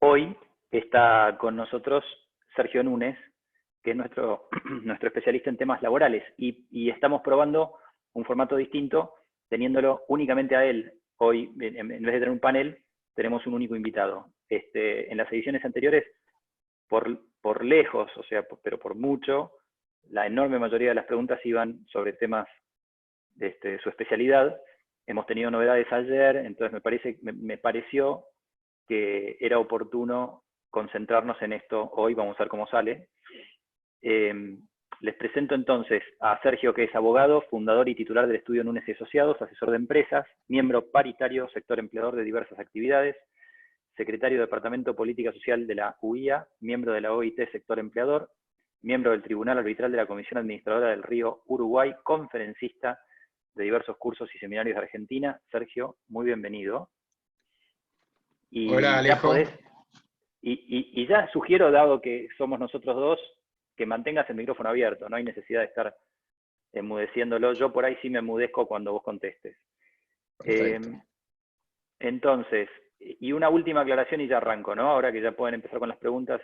Hoy está con nosotros Sergio Núñez, que es nuestro especialista en temas laborales, y estamos probando un formato distinto, teniéndolo únicamente a él. Hoy, en vez de tener un panel, tenemos un único invitado. En las ediciones anteriores, por lejos, o sea, pero por mucho, la enorme mayoría de las preguntas iban sobre temas de su especialidad. Hemos tenido novedades ayer, entonces me pareció que era oportuno concentrarnos en esto hoy. Vamos a ver cómo sale. Les presento entonces a Sergio, que es abogado, fundador y titular del estudio Núñez y Asociados, asesor de empresas, miembro paritario, sector empleador de diversas actividades, secretario de Departamento Política Social de la UIA, miembro de la OIT Sector Empleador, miembro del Tribunal Arbitral de la Comisión Administradora del Río Uruguay, conferencista de diversos cursos y seminarios de Argentina. Sergio, muy bienvenido. Hola, Y ya Alejo. podés, y ya sugiero, dado que somos nosotros dos, que mantengas el micrófono abierto, no hay necesidad de estar enmudeciéndolo. Yo por ahí sí me enmudezco cuando vos contestes. Entonces, y una última aclaración y ya arranco, ¿no? Ahora que ya pueden empezar con las preguntas,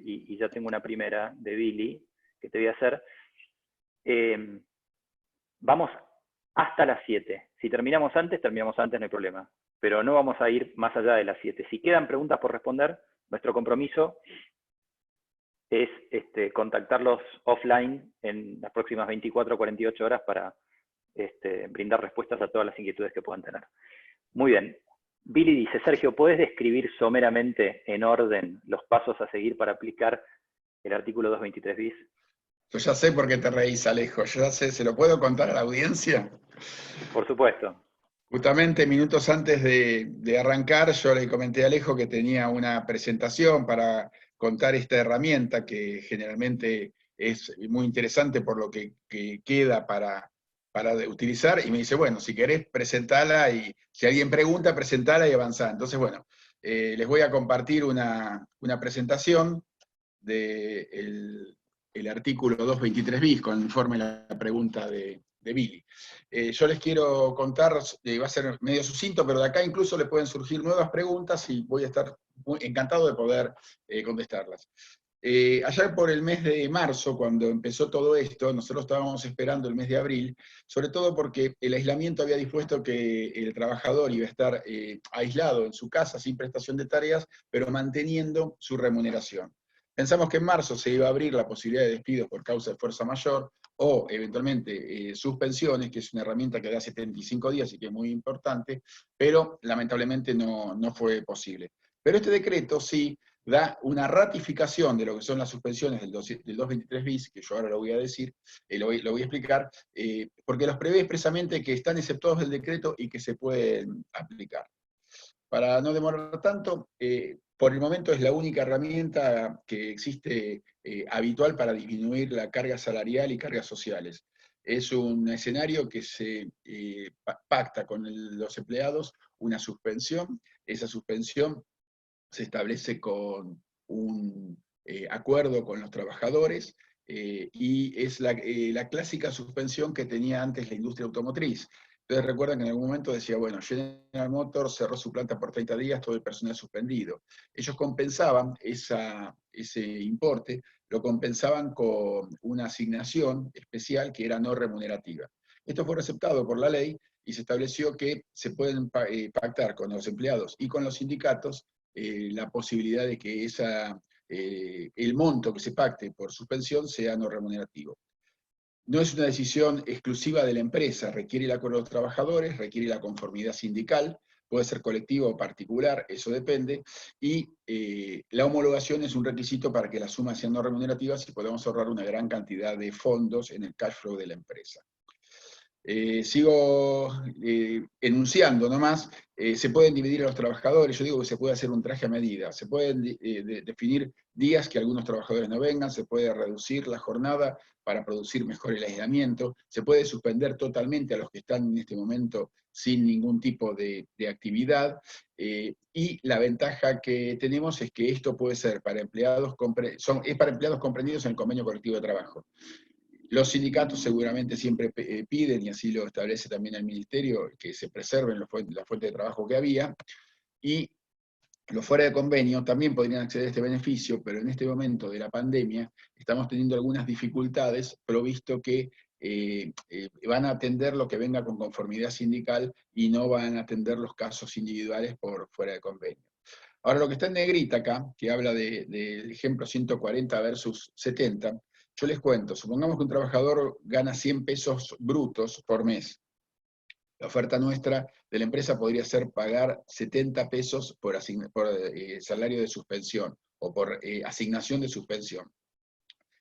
y ya tengo una primera de Billy que te voy a hacer. Vamos hasta las 7. Si terminamos antes, no hay problema. Pero no vamos a ir más allá de las 7. Si quedan preguntas por responder, nuestro compromiso es contactarlos offline en las próximas 24 o 48 horas para brindar respuestas a todas las inquietudes que puedan tener. Muy bien. Billy dice: Sergio, ¿podés describir someramente, en orden, los pasos a seguir para aplicar el artículo 223 bis? Yo ya sé por qué te reís, Alejo. Yo ya sé, ¿se lo puedo contar a la audiencia? Por supuesto. Justamente minutos antes de arrancar, yo le comenté a Alejo que tenía una presentación para contar esta herramienta que generalmente es muy interesante por lo que queda para utilizar, y me dice, bueno, si querés, presentala, y si alguien pregunta, presentala y avanzá. Entonces, bueno, les voy a compartir una presentación del artículo 223 bis, conforme la pregunta de Billy. Yo les quiero contar, va a ser medio sucinto, pero de acá incluso le pueden surgir nuevas preguntas y voy a estar muy encantado de poder contestarlas. Allá por el mes de marzo, cuando empezó todo esto, nosotros estábamos esperando el mes de abril, sobre todo porque el aislamiento había dispuesto que el trabajador iba a estar aislado en su casa, sin prestación de tareas, pero manteniendo su remuneración. Pensamos que en marzo se iba a abrir la posibilidad de despidos por causa de fuerza mayor, o eventualmente suspensiones, que es una herramienta que da 75 días y que es muy importante, pero lamentablemente no fue posible. Pero este decreto sí da una ratificación de lo que son las suspensiones del 223 bis, que yo ahora lo voy a decir, lo voy a explicar, porque los prevé expresamente que están exceptuados del decreto y que se pueden aplicar. Para no demorar tanto, por el momento es la única herramienta que existe habitual para disminuir la carga salarial y cargas sociales. Es un escenario que se pacta con los empleados una suspensión. Esa suspensión se establece con un acuerdo con los trabajadores, y es la clásica suspensión que tenía antes la industria automotriz. Entonces recuerdan que en algún momento decía, bueno, General Motors cerró su planta por 30 días, todo el personal suspendido. Ellos compensaban ese importe, lo compensaban con una asignación especial que era no remunerativa. Esto fue receptado por la ley y se estableció que se pueden pactar con los empleados y con los sindicatos la posibilidad de que el monto que se pacte por suspensión sea no remunerativo. No es una decisión exclusiva de la empresa, requiere el acuerdo de los trabajadores, requiere la conformidad sindical, puede ser colectivo o particular, eso depende, y la homologación es un requisito para que las sumas sean no remunerativas y podamos ahorrar una gran cantidad de fondos en el cash flow de la empresa. Sigo enunciando nomás, se pueden dividir a los trabajadores, yo digo que se puede hacer un traje a medida, se pueden definir días que algunos trabajadores no vengan, se puede reducir la jornada para producir mejor el aislamiento, se puede suspender totalmente a los que están en este momento sin ningún tipo de actividad, y la ventaja que tenemos es que esto puede ser para empleados, es para empleados comprendidos en el convenio colectivo de trabajo. Los sindicatos seguramente siempre piden, y así lo establece también el Ministerio, que se preserven las fuentes de trabajo que había, y los fuera de convenio también podrían acceder a este beneficio, pero en este momento de la pandemia estamos teniendo algunas dificultades, provisto que van a atender lo que venga con conformidad sindical y no van a atender los casos individuales por fuera de convenio. Ahora, lo que está en negrita acá, que habla del ejemplo 140 versus 70, yo les cuento, supongamos que un trabajador gana 100 pesos brutos por mes. La oferta nuestra de la empresa podría ser pagar 70 pesos por salario de suspensión o por asignación de suspensión.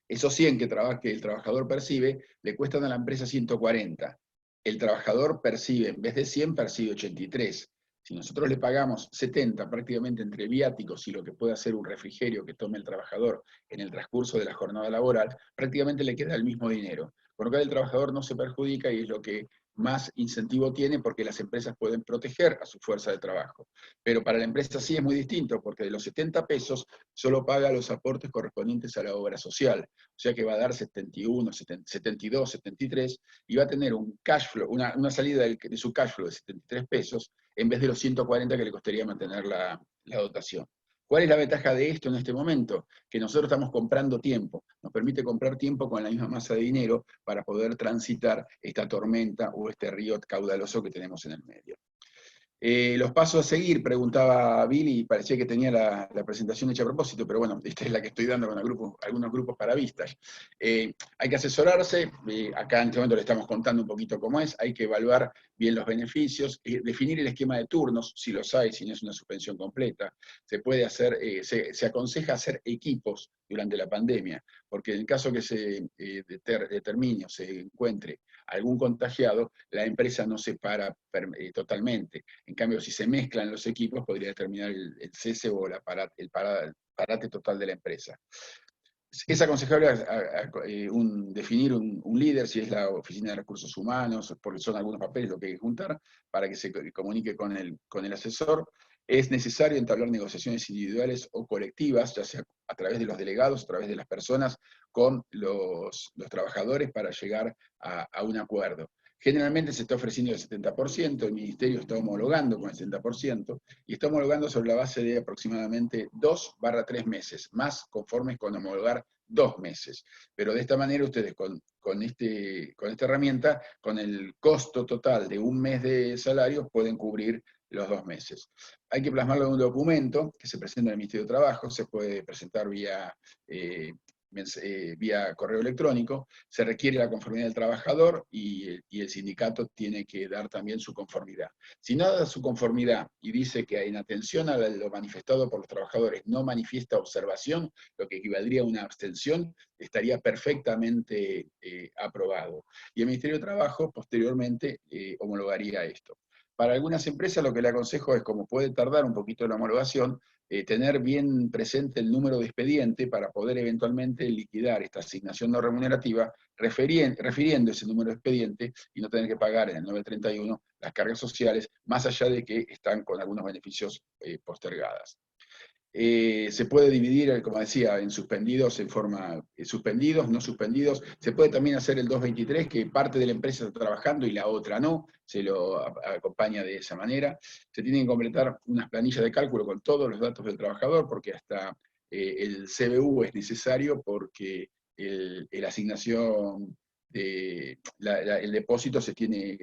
Esos 100 que el trabajador percibe le cuestan a la empresa 140. El trabajador percibe, en vez de 100, percibe 83. Si nosotros le pagamos 70 prácticamente entre viáticos y lo que puede hacer un refrigerio que tome el trabajador en el transcurso de la jornada laboral, prácticamente le queda el mismo dinero. Por lo que el trabajador no se perjudica y es lo que más incentivo tiene, porque las empresas pueden proteger a su fuerza de trabajo. Pero para la empresa sí es muy distinto, porque de los 70 pesos solo paga los aportes correspondientes a la obra social. O sea que va a dar 71, 72, 73, y va a tener un cash flow, una salida de su cash flow de 73 pesos, en vez de los 140 que le costaría mantener la dotación. ¿Cuál es la ventaja de esto en este momento? Que nosotros estamos comprando tiempo, nos permite comprar tiempo con la misma masa de dinero para poder transitar esta tormenta o este río caudaloso que tenemos en el medio. Los pasos a seguir, preguntaba Billy, y parecía que tenía la presentación hecha a propósito, pero bueno, esta es la que estoy dando con algunos grupos para vistas. Hay que asesorarse, acá en este momento le estamos contando un poquito cómo es, hay que evaluar bien los beneficios, definir el esquema de turnos, si los hay, si no es una suspensión completa. Se puede hacer, se aconseja hacer equipos durante la pandemia, porque en el caso que se determine o se encuentre algún contagiado, la empresa no se para totalmente. En cambio, si se mezclan los equipos, podría determinar el cese o el parate total de la empresa. Es aconsejable definir un líder, si es la Oficina de Recursos Humanos, porque son algunos papeles lo que hay que juntar, para que se comunique con el asesor. Es necesario entablar negociaciones individuales o colectivas, ya sea a través de los delegados, a través de las personas, con los trabajadores para llegar a un acuerdo. Generalmente se está ofreciendo el 70%, el Ministerio está homologando con el 70%, y está homologando sobre la base de aproximadamente 2/3 meses, más conformes con homologar 2 meses. Pero de esta manera ustedes con esta herramienta, con el costo total de un mes de salario, pueden cubrir los 2 meses. Hay que plasmarlo en un documento que se presenta en el Ministerio de Trabajo, se puede presentar vía correo electrónico, se requiere la conformidad del trabajador y el sindicato tiene que dar también su conformidad. Si no da su conformidad y dice que en atención a lo manifestado por los trabajadores no manifiesta observación, lo que equivaldría a una abstención, estaría perfectamente aprobado. Y el Ministerio de Trabajo posteriormente homologaría esto. Para algunas empresas lo que le aconsejo es, como puede tardar un poquito la homologación, tener bien presente el número de expediente para poder eventualmente liquidar esta asignación no remunerativa, refiriendo ese número de expediente y no tener que pagar en el 931 las cargas sociales, más allá de que están con algunos beneficios postergadas. Se puede dividir, como decía, en suspendidos en forma suspendidos, no suspendidos. Se puede también hacer el 223, que parte de la empresa está trabajando y la otra no, se lo acompaña de esa manera. Se tienen que completar unas planillas de cálculo con todos los datos del trabajador, porque hasta el CBU es necesario, porque la asignación, el depósito se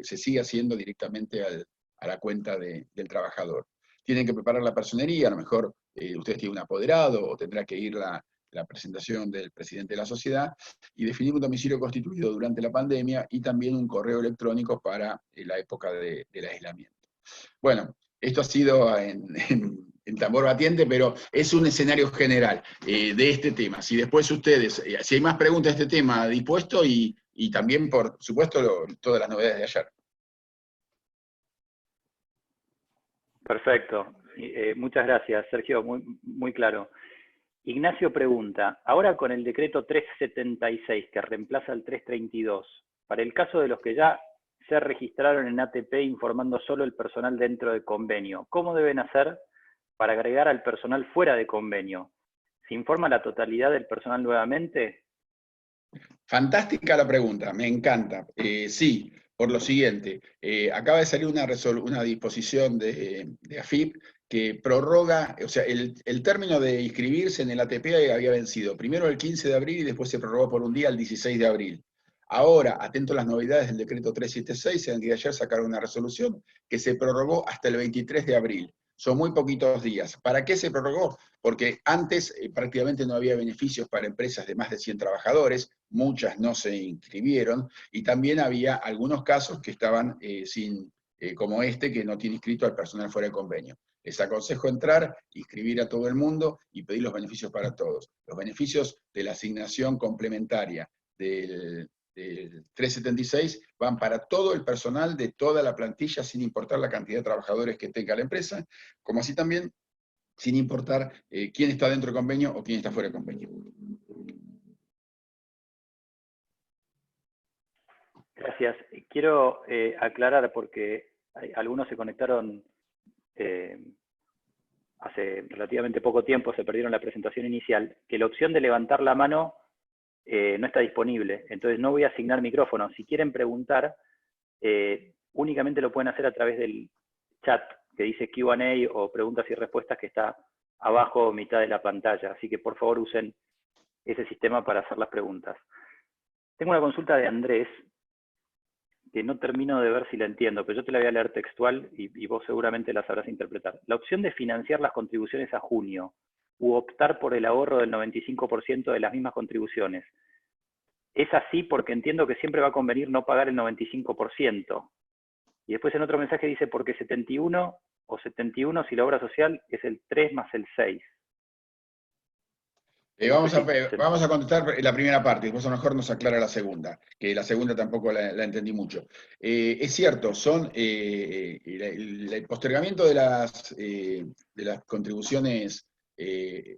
sigue haciendo directamente a la cuenta del trabajador. Tienen que preparar la personería, a lo mejor usted tiene un apoderado o tendrá que ir la presentación del presidente de la sociedad, y definir un domicilio constituido durante la pandemia y también un correo electrónico para la época del aislamiento. Bueno, esto ha sido en tambor batiente, pero es un escenario general de este tema. Si después ustedes, si hay más preguntas de este tema, dispuesto, y también, por supuesto, todas las novedades de ayer. Perfecto. Muchas gracias, Sergio, muy claro. Ignacio pregunta, ahora con el decreto 376 que reemplaza el 332, para el caso de los que ya se registraron en ATP informando solo el personal dentro de convenio, ¿cómo deben hacer para agregar al personal fuera de convenio? ¿Se informa la totalidad del personal nuevamente? Fantástica la pregunta, me encanta. Sí, por lo siguiente, acaba de salir una disposición de AFIP que prorroga, o sea, el término de inscribirse en el ATP había vencido primero el 15 de abril y después se prorrogó por un día el 16 de abril. Ahora, atento a las novedades del decreto 376, en el día de ayer sacaron una resolución que se prorrogó hasta el 23 de abril. Son muy poquitos días. ¿Para qué se prorrogó? Porque antes prácticamente no había beneficios para empresas de más de 100 trabajadores, muchas no se inscribieron, y también había algunos casos que estaban como este, que no tiene inscrito al personal fuera de convenio. Les aconsejo entrar, inscribir a todo el mundo y pedir los beneficios para todos. Los beneficios de la asignación complementaria del 376 van para todo el personal de toda la plantilla, sin importar la cantidad de trabajadores que tenga la empresa, como así también sin importar quién está dentro del convenio o quién está fuera del convenio. Gracias. Quiero aclarar, porque algunos se conectaron hace relativamente poco tiempo, se perdieron la presentación inicial, que la opción de levantar la mano no está disponible. Entonces no voy a asignar micrófono. Si quieren preguntar, únicamente lo pueden hacer a través del chat que dice Q&A o preguntas y respuestas, que está abajo, mitad de la pantalla. Así que por favor usen ese sistema para hacer las preguntas. Tengo una consulta de Andrés, que no termino de ver si la entiendo, pero yo te la voy a leer textual y vos seguramente la sabrás interpretar. La opción de financiar las contribuciones a junio u optar por el ahorro del 95% de las mismas contribuciones, es así porque entiendo que siempre va a convenir no pagar el 95%. Y después en otro mensaje dice porque 71 o 71 si la obra social es el 3 más el 6. Vamos a contestar la primera parte, después a lo mejor nos aclara la segunda, que la segunda tampoco la entendí mucho. Es cierto, el postergamiento de las contribuciones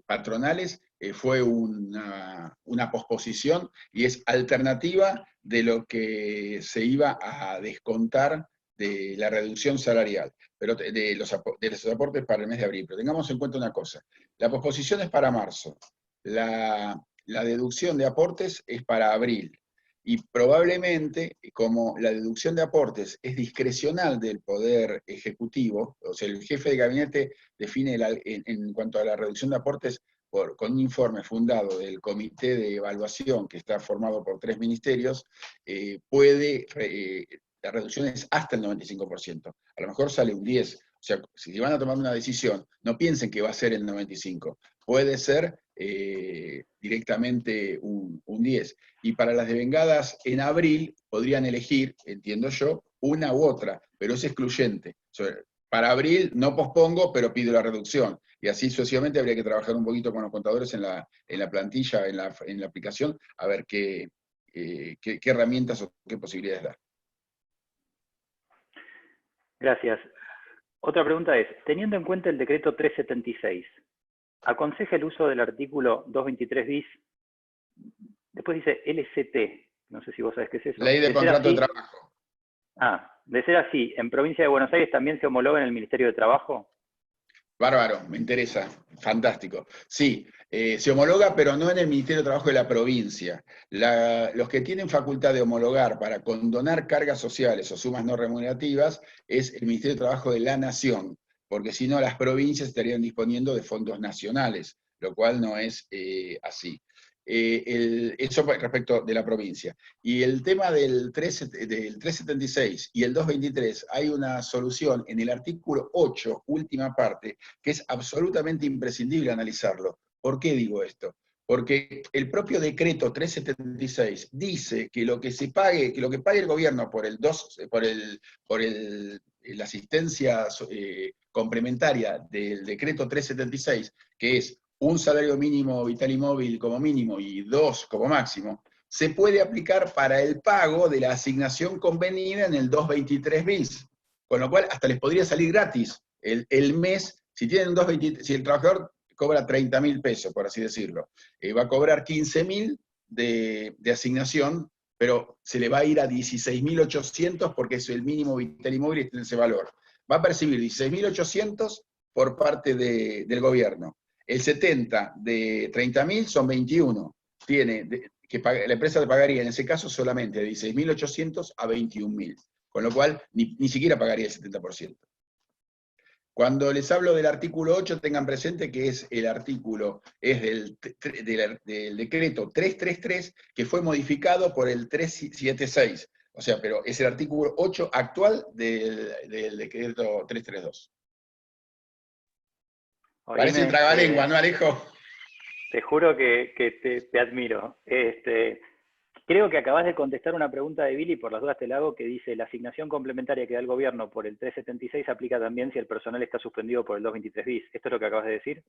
patronales fue una posposición y es alternativa de lo que se iba a descontar de la reducción salarial, pero de los aportes para el mes de abril. Pero tengamos en cuenta una cosa, la posposición es para marzo. La deducción de aportes es para abril, y probablemente, como la deducción de aportes es discrecional del Poder Ejecutivo, o sea, el jefe de gabinete define en cuanto a la reducción de aportes con un informe fundado del Comité de Evaluación, que está formado por 3 ministerios, la reducción es hasta el 95%. A lo mejor sale un 10%. O sea, si van a tomar una decisión, no piensen que va a ser el 95%. Puede ser directamente un 10%. Y para las devengadas en abril, podrían elegir, entiendo yo, una u otra, pero es excluyente. O sea, para abril no pospongo, pero pido la reducción. Y así sucesivamente habría que trabajar un poquito con los contadores en la plantilla, en la aplicación, a ver qué herramientas o qué posibilidades da. Gracias. Otra pregunta es, teniendo en cuenta el decreto 376, ¿aconseja el uso del artículo 223 bis? Después dice LCT, no sé si vos sabés qué es eso. Ley de contrato de trabajo. De ser así, ¿en provincia de Buenos Aires también se homologa en el Ministerio de Trabajo? Bárbaro, me interesa, fantástico. Sí, se homologa, pero no en el Ministerio de Trabajo de la provincia. Los que tienen facultad de homologar para condonar cargas sociales o sumas no remunerativas es el Ministerio de Trabajo de la Nación, porque si no las provincias estarían disponiendo de fondos nacionales, lo cual no es así. Eso respecto de la provincia. Y el tema del 376 y el 223, hay una solución en el artículo 8, última parte, que es absolutamente imprescindible analizarlo. ¿Por qué digo esto? Porque el propio decreto 376 dice que lo que pague el gobierno por la asistencia complementaria del decreto 376, que es un salario mínimo vital y móvil como mínimo y 2 como máximo, se puede aplicar para el pago de la asignación convenida en el 223 bis. Con lo cual hasta les podría salir gratis el mes, si el trabajador cobra 30.000 pesos, por así decirlo, va a cobrar 15.000 de asignación, pero se le va a ir a 16.800 porque es el mínimo vital y móvil y tiene ese valor. Va a percibir 16.800 por parte del gobierno. El 70 de 30.000 son 21. La empresa le pagaría en ese caso solamente de 16.800 a 21.000. Con lo cual, ni siquiera pagaría el 70%. Cuando les hablo del artículo 8, tengan presente que es el artículo, es del decreto 333, que fue modificado por el 376. O sea, pero es el artículo 8 actual del decreto 332. Parece un Oíme, trabalengua, ¿no, Alejo? te juro que te admiro. Creo que acabas de contestar una pregunta de Billy, por las dudas te la hago, que dice, la asignación complementaria que da el gobierno por el 376 aplica también si el personal está suspendido por el 223 bis. ¿Esto es lo que acabas de decir?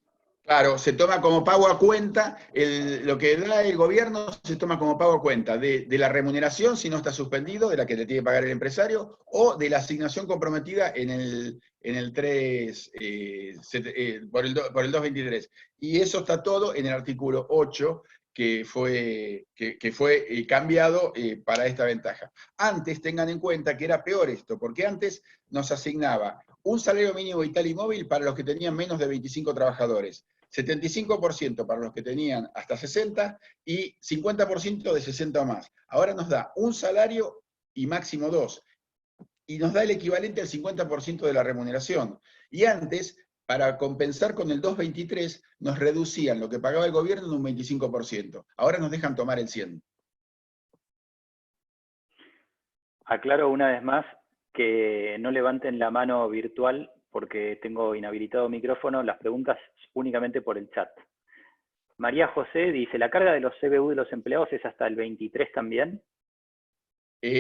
Claro, se toma como pago a cuenta, lo que da el gobierno se toma como pago a cuenta de la remuneración, si no está suspendido, de la que le tiene que pagar el empresario, o de la asignación comprometida en el 3, por el 223. Y eso está todo en el artículo 8, que fue cambiado para esta ventaja. Antes, tengan en cuenta que era peor esto, porque antes nos asignaba un salario mínimo vital y móvil para los que tenían menos de 25 trabajadores, 75% para los que tenían hasta 60 y 50% de 60 o más. Ahora nos da un salario y máximo dos, y nos da el equivalente al 50% de la remuneración. Y antes, para compensar con el 223, nos reducían lo que pagaba el gobierno en un 25%. Ahora nos dejan tomar el 100%. Aclaro una vez más que no levanten la mano virtual porque tengo inhabilitado micrófono, las preguntas únicamente por el chat. María José dice, ¿la carga de los CBU de los empleados es hasta el 23 también?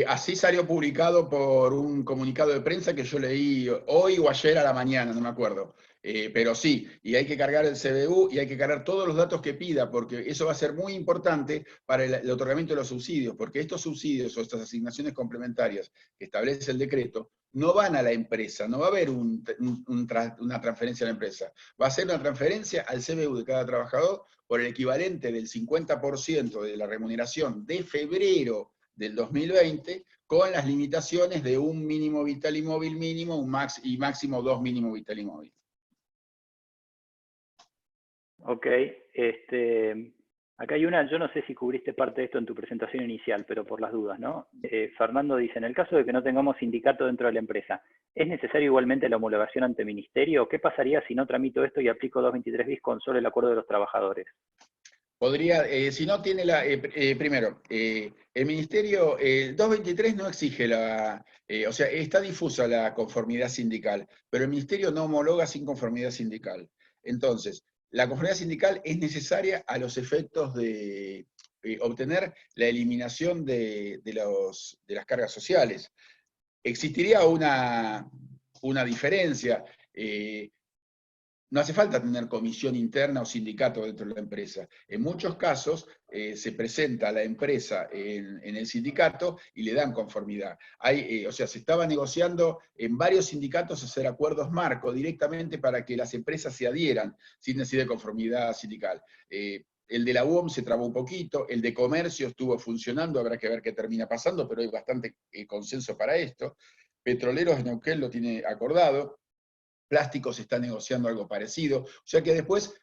Así salió publicado por un comunicado de prensa que yo leí hoy o ayer a la mañana, no me acuerdo. Pero sí, y hay que cargar el CBU y hay que cargar todos los datos que pida, porque eso va a ser muy importante para el otorgamiento de los subsidios, porque estos subsidios o estas asignaciones complementarias que establece el decreto no van a la empresa, no va a haber una transferencia a la empresa, va a ser una transferencia al CBU de cada trabajador por el equivalente del 50% de la remuneración de febrero del 2020, con las limitaciones de un mínimo vital y móvil mínimo y máximo 2 mínimo vital y móvil. Ok, acá hay una, yo no sé si cubriste parte de esto en tu presentación inicial, pero por las dudas, ¿no? Fernando dice, en el caso de que no tengamos sindicato dentro de la empresa, ¿es necesario igualmente la homologación ante ministerio? ¿Qué pasaría si no tramito esto y aplico 223 bis con solo el acuerdo de los trabajadores? Podría, si no tiene primero, el ministerio, el 223 no exige o sea, está difusa la conformidad sindical, pero el ministerio no homologa sin conformidad sindical. Entonces, la conformidad sindical es necesaria a los efectos de obtener la eliminación de las cargas sociales. Existiría una diferencia. No hace falta tener comisión interna o sindicato dentro de la empresa. En muchos casos se presenta a la empresa en el sindicato y le dan conformidad. O sea, se estaba negociando en varios sindicatos hacer acuerdos marco directamente para que las empresas se adhieran sin necesidad de conformidad sindical. El de la UOM se trabó un poquito, el de comercio estuvo funcionando, habrá que ver qué termina pasando, pero hay bastante consenso para esto. Petroleros de Neuquén lo tiene acordado. Plásticos está negociando algo parecido, o sea que después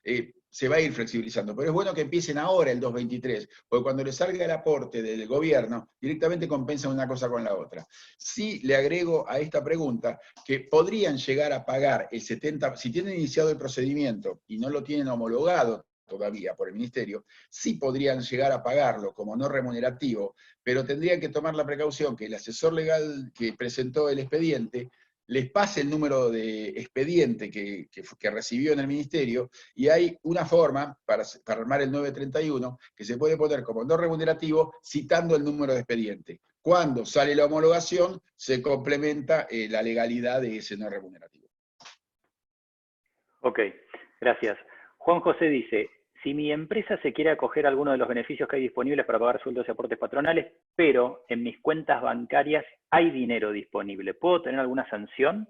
se va a ir flexibilizando, pero es bueno que empiecen ahora el 223, porque cuando le salga el aporte del gobierno, directamente compensan una cosa con la otra. Sí le agrego a esta pregunta que podrían llegar a pagar el 70%, si tienen iniciado el procedimiento y no lo tienen homologado todavía por el ministerio, sí podrían llegar a pagarlo como no remunerativo, pero tendrían que tomar la precaución que el asesor legal que presentó el expediente les pase el número de expediente que recibió en el ministerio, y hay una forma para armar el 931 que se puede poner como no remunerativo citando el número de expediente. Cuando sale la homologación, se complementa la legalidad de ese no remunerativo. Ok, gracias. Juan José dice, si mi empresa se quiere acoger a alguno de los beneficios que hay disponibles para pagar sueldos y aportes patronales, pero en mis cuentas bancarias hay dinero disponible, ¿puedo tener alguna sanción?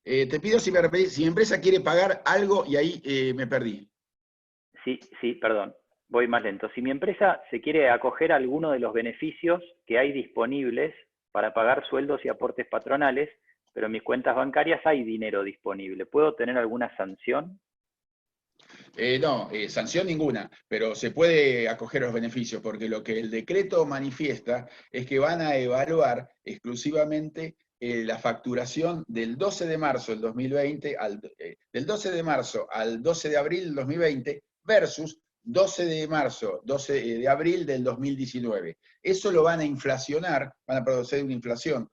Te pido si mi empresa quiere pagar algo y ahí me perdí. Sí, perdón, voy más lento. Si mi empresa se quiere acoger a alguno de los beneficios que hay disponibles para pagar sueldos y aportes patronales, pero en mis cuentas bancarias hay dinero disponible, ¿puedo tener alguna sanción? No, sanción ninguna, pero se puede acoger a los beneficios, porque lo que el decreto manifiesta es que van a evaluar exclusivamente la facturación del 12 de marzo del 2020, del 12 de marzo al 12 de abril del 2020 versus 12 de marzo, 12 de abril del 2019. Eso lo van a inflacionar, van a producir una inflación,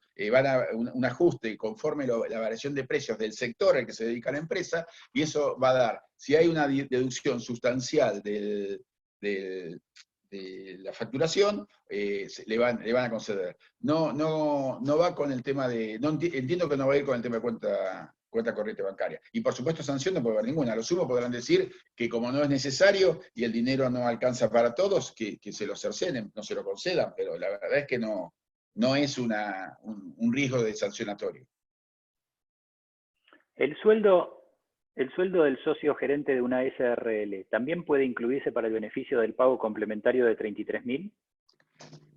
un ajuste conforme la variación de precios del sector al que se dedica la empresa, y eso va a dar, si hay una deducción sustancial de la facturación, le van a conceder. No va con el tema de, entiendo que no va a ir con el tema de cuenta corriente bancaria. Y por supuesto sanción no puede haber ninguna. A lo sumo podrán decir que como no es necesario y el dinero no alcanza para todos, que se lo cercenen, no se lo concedan, pero la verdad es que no es un riesgo de sancionatorio. El sueldo del socio gerente de una SRL, ¿también puede incluirse para el beneficio del pago complementario de 33.000?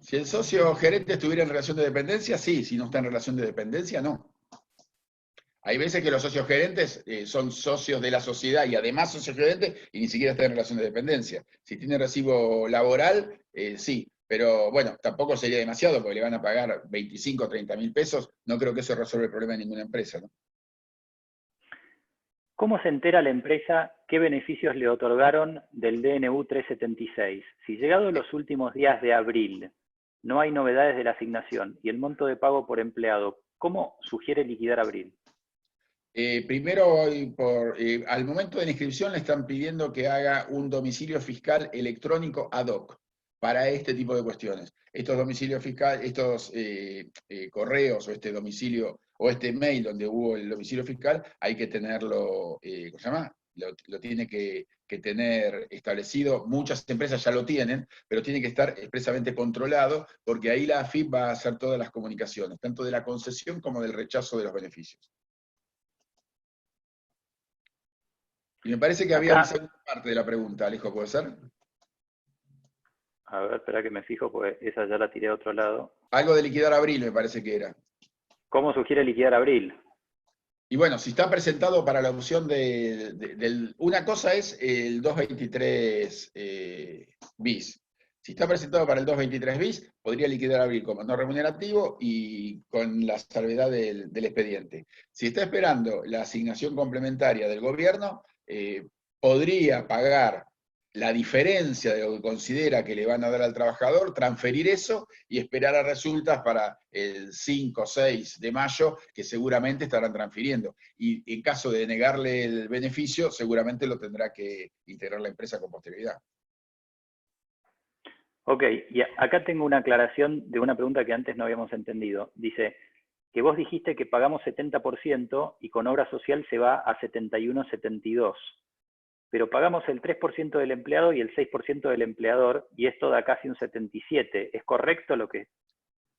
Si el socio gerente estuviera en relación de dependencia, sí. Si no está en relación de dependencia, no. Hay veces que los socios gerentes son socios de la sociedad y además socios gerentes y ni siquiera están en relación de dependencia. Si tiene recibo laboral, sí. Pero bueno, tampoco sería demasiado porque le van a pagar 25 o 30 mil pesos. No creo que eso resuelva el problema de ninguna empresa, ¿no? ¿Cómo se entera la empresa qué beneficios le otorgaron del DNU 376? Si llegados los últimos días de abril no hay novedades de la asignación y el monto de pago por empleado, ¿cómo sugiere liquidar abril? Primero, al momento de la inscripción le están pidiendo que haga un domicilio fiscal electrónico ad hoc para este tipo de cuestiones. Estos domicilios fiscales, estos correos o este domicilio o este mail donde hubo el domicilio fiscal, hay que tenerlo, ¿cómo se llama? Lo tiene que tener establecido. Muchas empresas ya lo tienen, pero tiene que estar expresamente controlado porque ahí la AFIP va a hacer todas las comunicaciones, tanto de la concesión como del rechazo de los beneficios. Y me parece que había una segunda parte de la pregunta, Alejo, ¿puede ser? A ver, espera que me fijo, porque esa ya la tiré a otro lado. Algo de liquidar abril, me parece que era. ¿Cómo sugiere liquidar abril? Y bueno, si está presentado para la opción una cosa es el 223 bis. Si está presentado para el 223 bis, podría liquidar abril como no remunerativo y con la salvedad del expediente. Si está esperando la asignación complementaria del gobierno, podría pagar la diferencia de lo que considera que le van a dar al trabajador, transferir eso y esperar a resultas para el 5 o 6 de mayo, que seguramente estarán transfiriendo. Y en caso de negarle el beneficio, seguramente lo tendrá que integrar la empresa con posterioridad. Ok, y acá tengo una aclaración de una pregunta que antes no habíamos entendido. Dice que vos dijiste que pagamos 70% y con obra social se va a 71,72. Pero pagamos el 3% del empleado y el 6% del empleador, y esto da casi un 77. ¿Es correcto lo que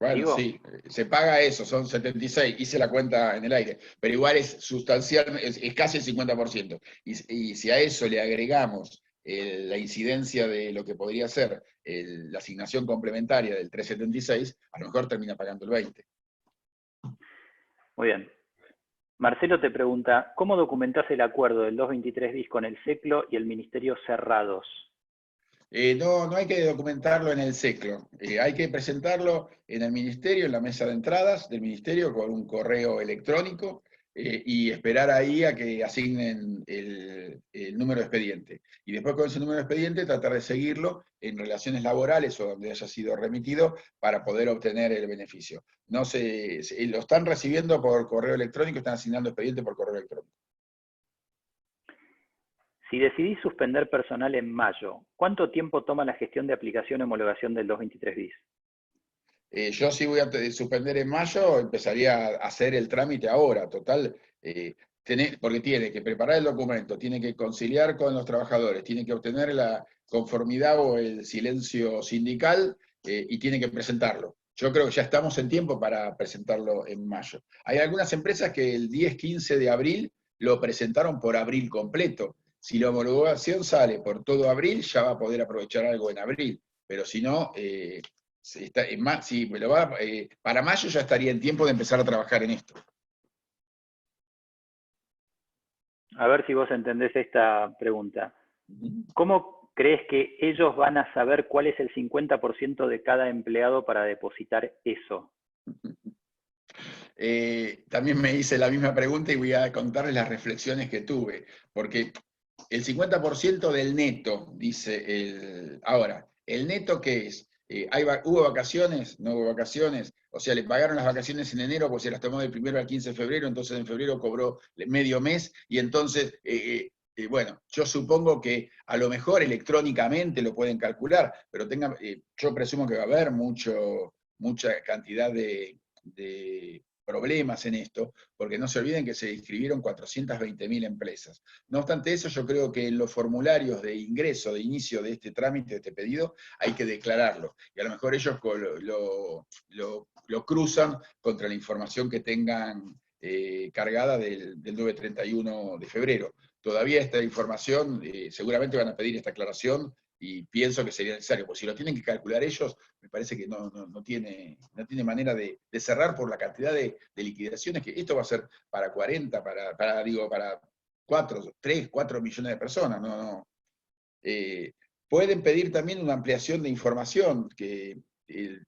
Bueno, digo? sí, se paga eso, son 76, hice la cuenta en el aire, pero igual es sustancial, es casi el 50%. Y si a eso le agregamos la incidencia de lo que podría ser la asignación complementaria del 376, a lo mejor termina pagando el 20. Muy bien. Marcelo te pregunta, ¿cómo documentás el acuerdo del 223 bis con el SECLO y el Ministerio cerrados? No hay que documentarlo en el SECLO, hay que presentarlo en el Ministerio, en la mesa de entradas del Ministerio, con un correo electrónico y esperar ahí a que asignen el número de expediente. Y después con ese número de expediente tratar de seguirlo en relaciones laborales o donde haya sido remitido para poder obtener el beneficio. No lo están recibiendo por correo electrónico, están asignando expediente por correo electrónico. Si decidís suspender personal en mayo, ¿cuánto tiempo toma la gestión de aplicación y homologación del 223 bis? Yo sí voy a suspender en mayo, empezaría a hacer el trámite ahora, total, porque tiene que preparar el documento, tiene que conciliar con los trabajadores, tiene que obtener la conformidad o el silencio sindical y tiene que presentarlo. Yo creo que ya estamos en tiempo para presentarlo en mayo. Hay algunas empresas que el 10-15 de abril lo presentaron por abril completo. Si la homologación sale por todo abril, ya va a poder aprovechar algo en abril, pero si no... para mayo ya estaría en tiempo de empezar a trabajar en esto. A ver si vos entendés esta pregunta. ¿Cómo crees que ellos van a saber cuál es el 50% de cada empleado para depositar eso? también me hice la misma pregunta y voy a contarles las reflexiones que tuve, porque el 50% del neto, dice ahora, ¿el neto qué es? ¿Hubo vacaciones? ¿No hubo vacaciones? O sea, le pagaron las vacaciones en enero, pues se las tomó del 1 al 15 de febrero, entonces en febrero cobró medio mes, y entonces, bueno, yo supongo que a lo mejor electrónicamente lo pueden calcular, pero yo presumo que va a haber mucha cantidad de problemas en esto, porque no se olviden que se inscribieron 420.000 empresas. No obstante eso, yo creo que en los formularios de ingreso, de inicio de este trámite, de este pedido, hay que declararlo. Y a lo mejor ellos lo cruzan contra la información que tengan cargada del 9/31 de febrero. Todavía esta información, seguramente van a pedir esta aclaración, y pienso que sería necesario, porque si lo tienen que calcular ellos, me parece que no tiene manera de cerrar por la cantidad de liquidaciones, que esto va a ser para 40, para 3, 4 millones de personas. Pueden pedir también una ampliación de información que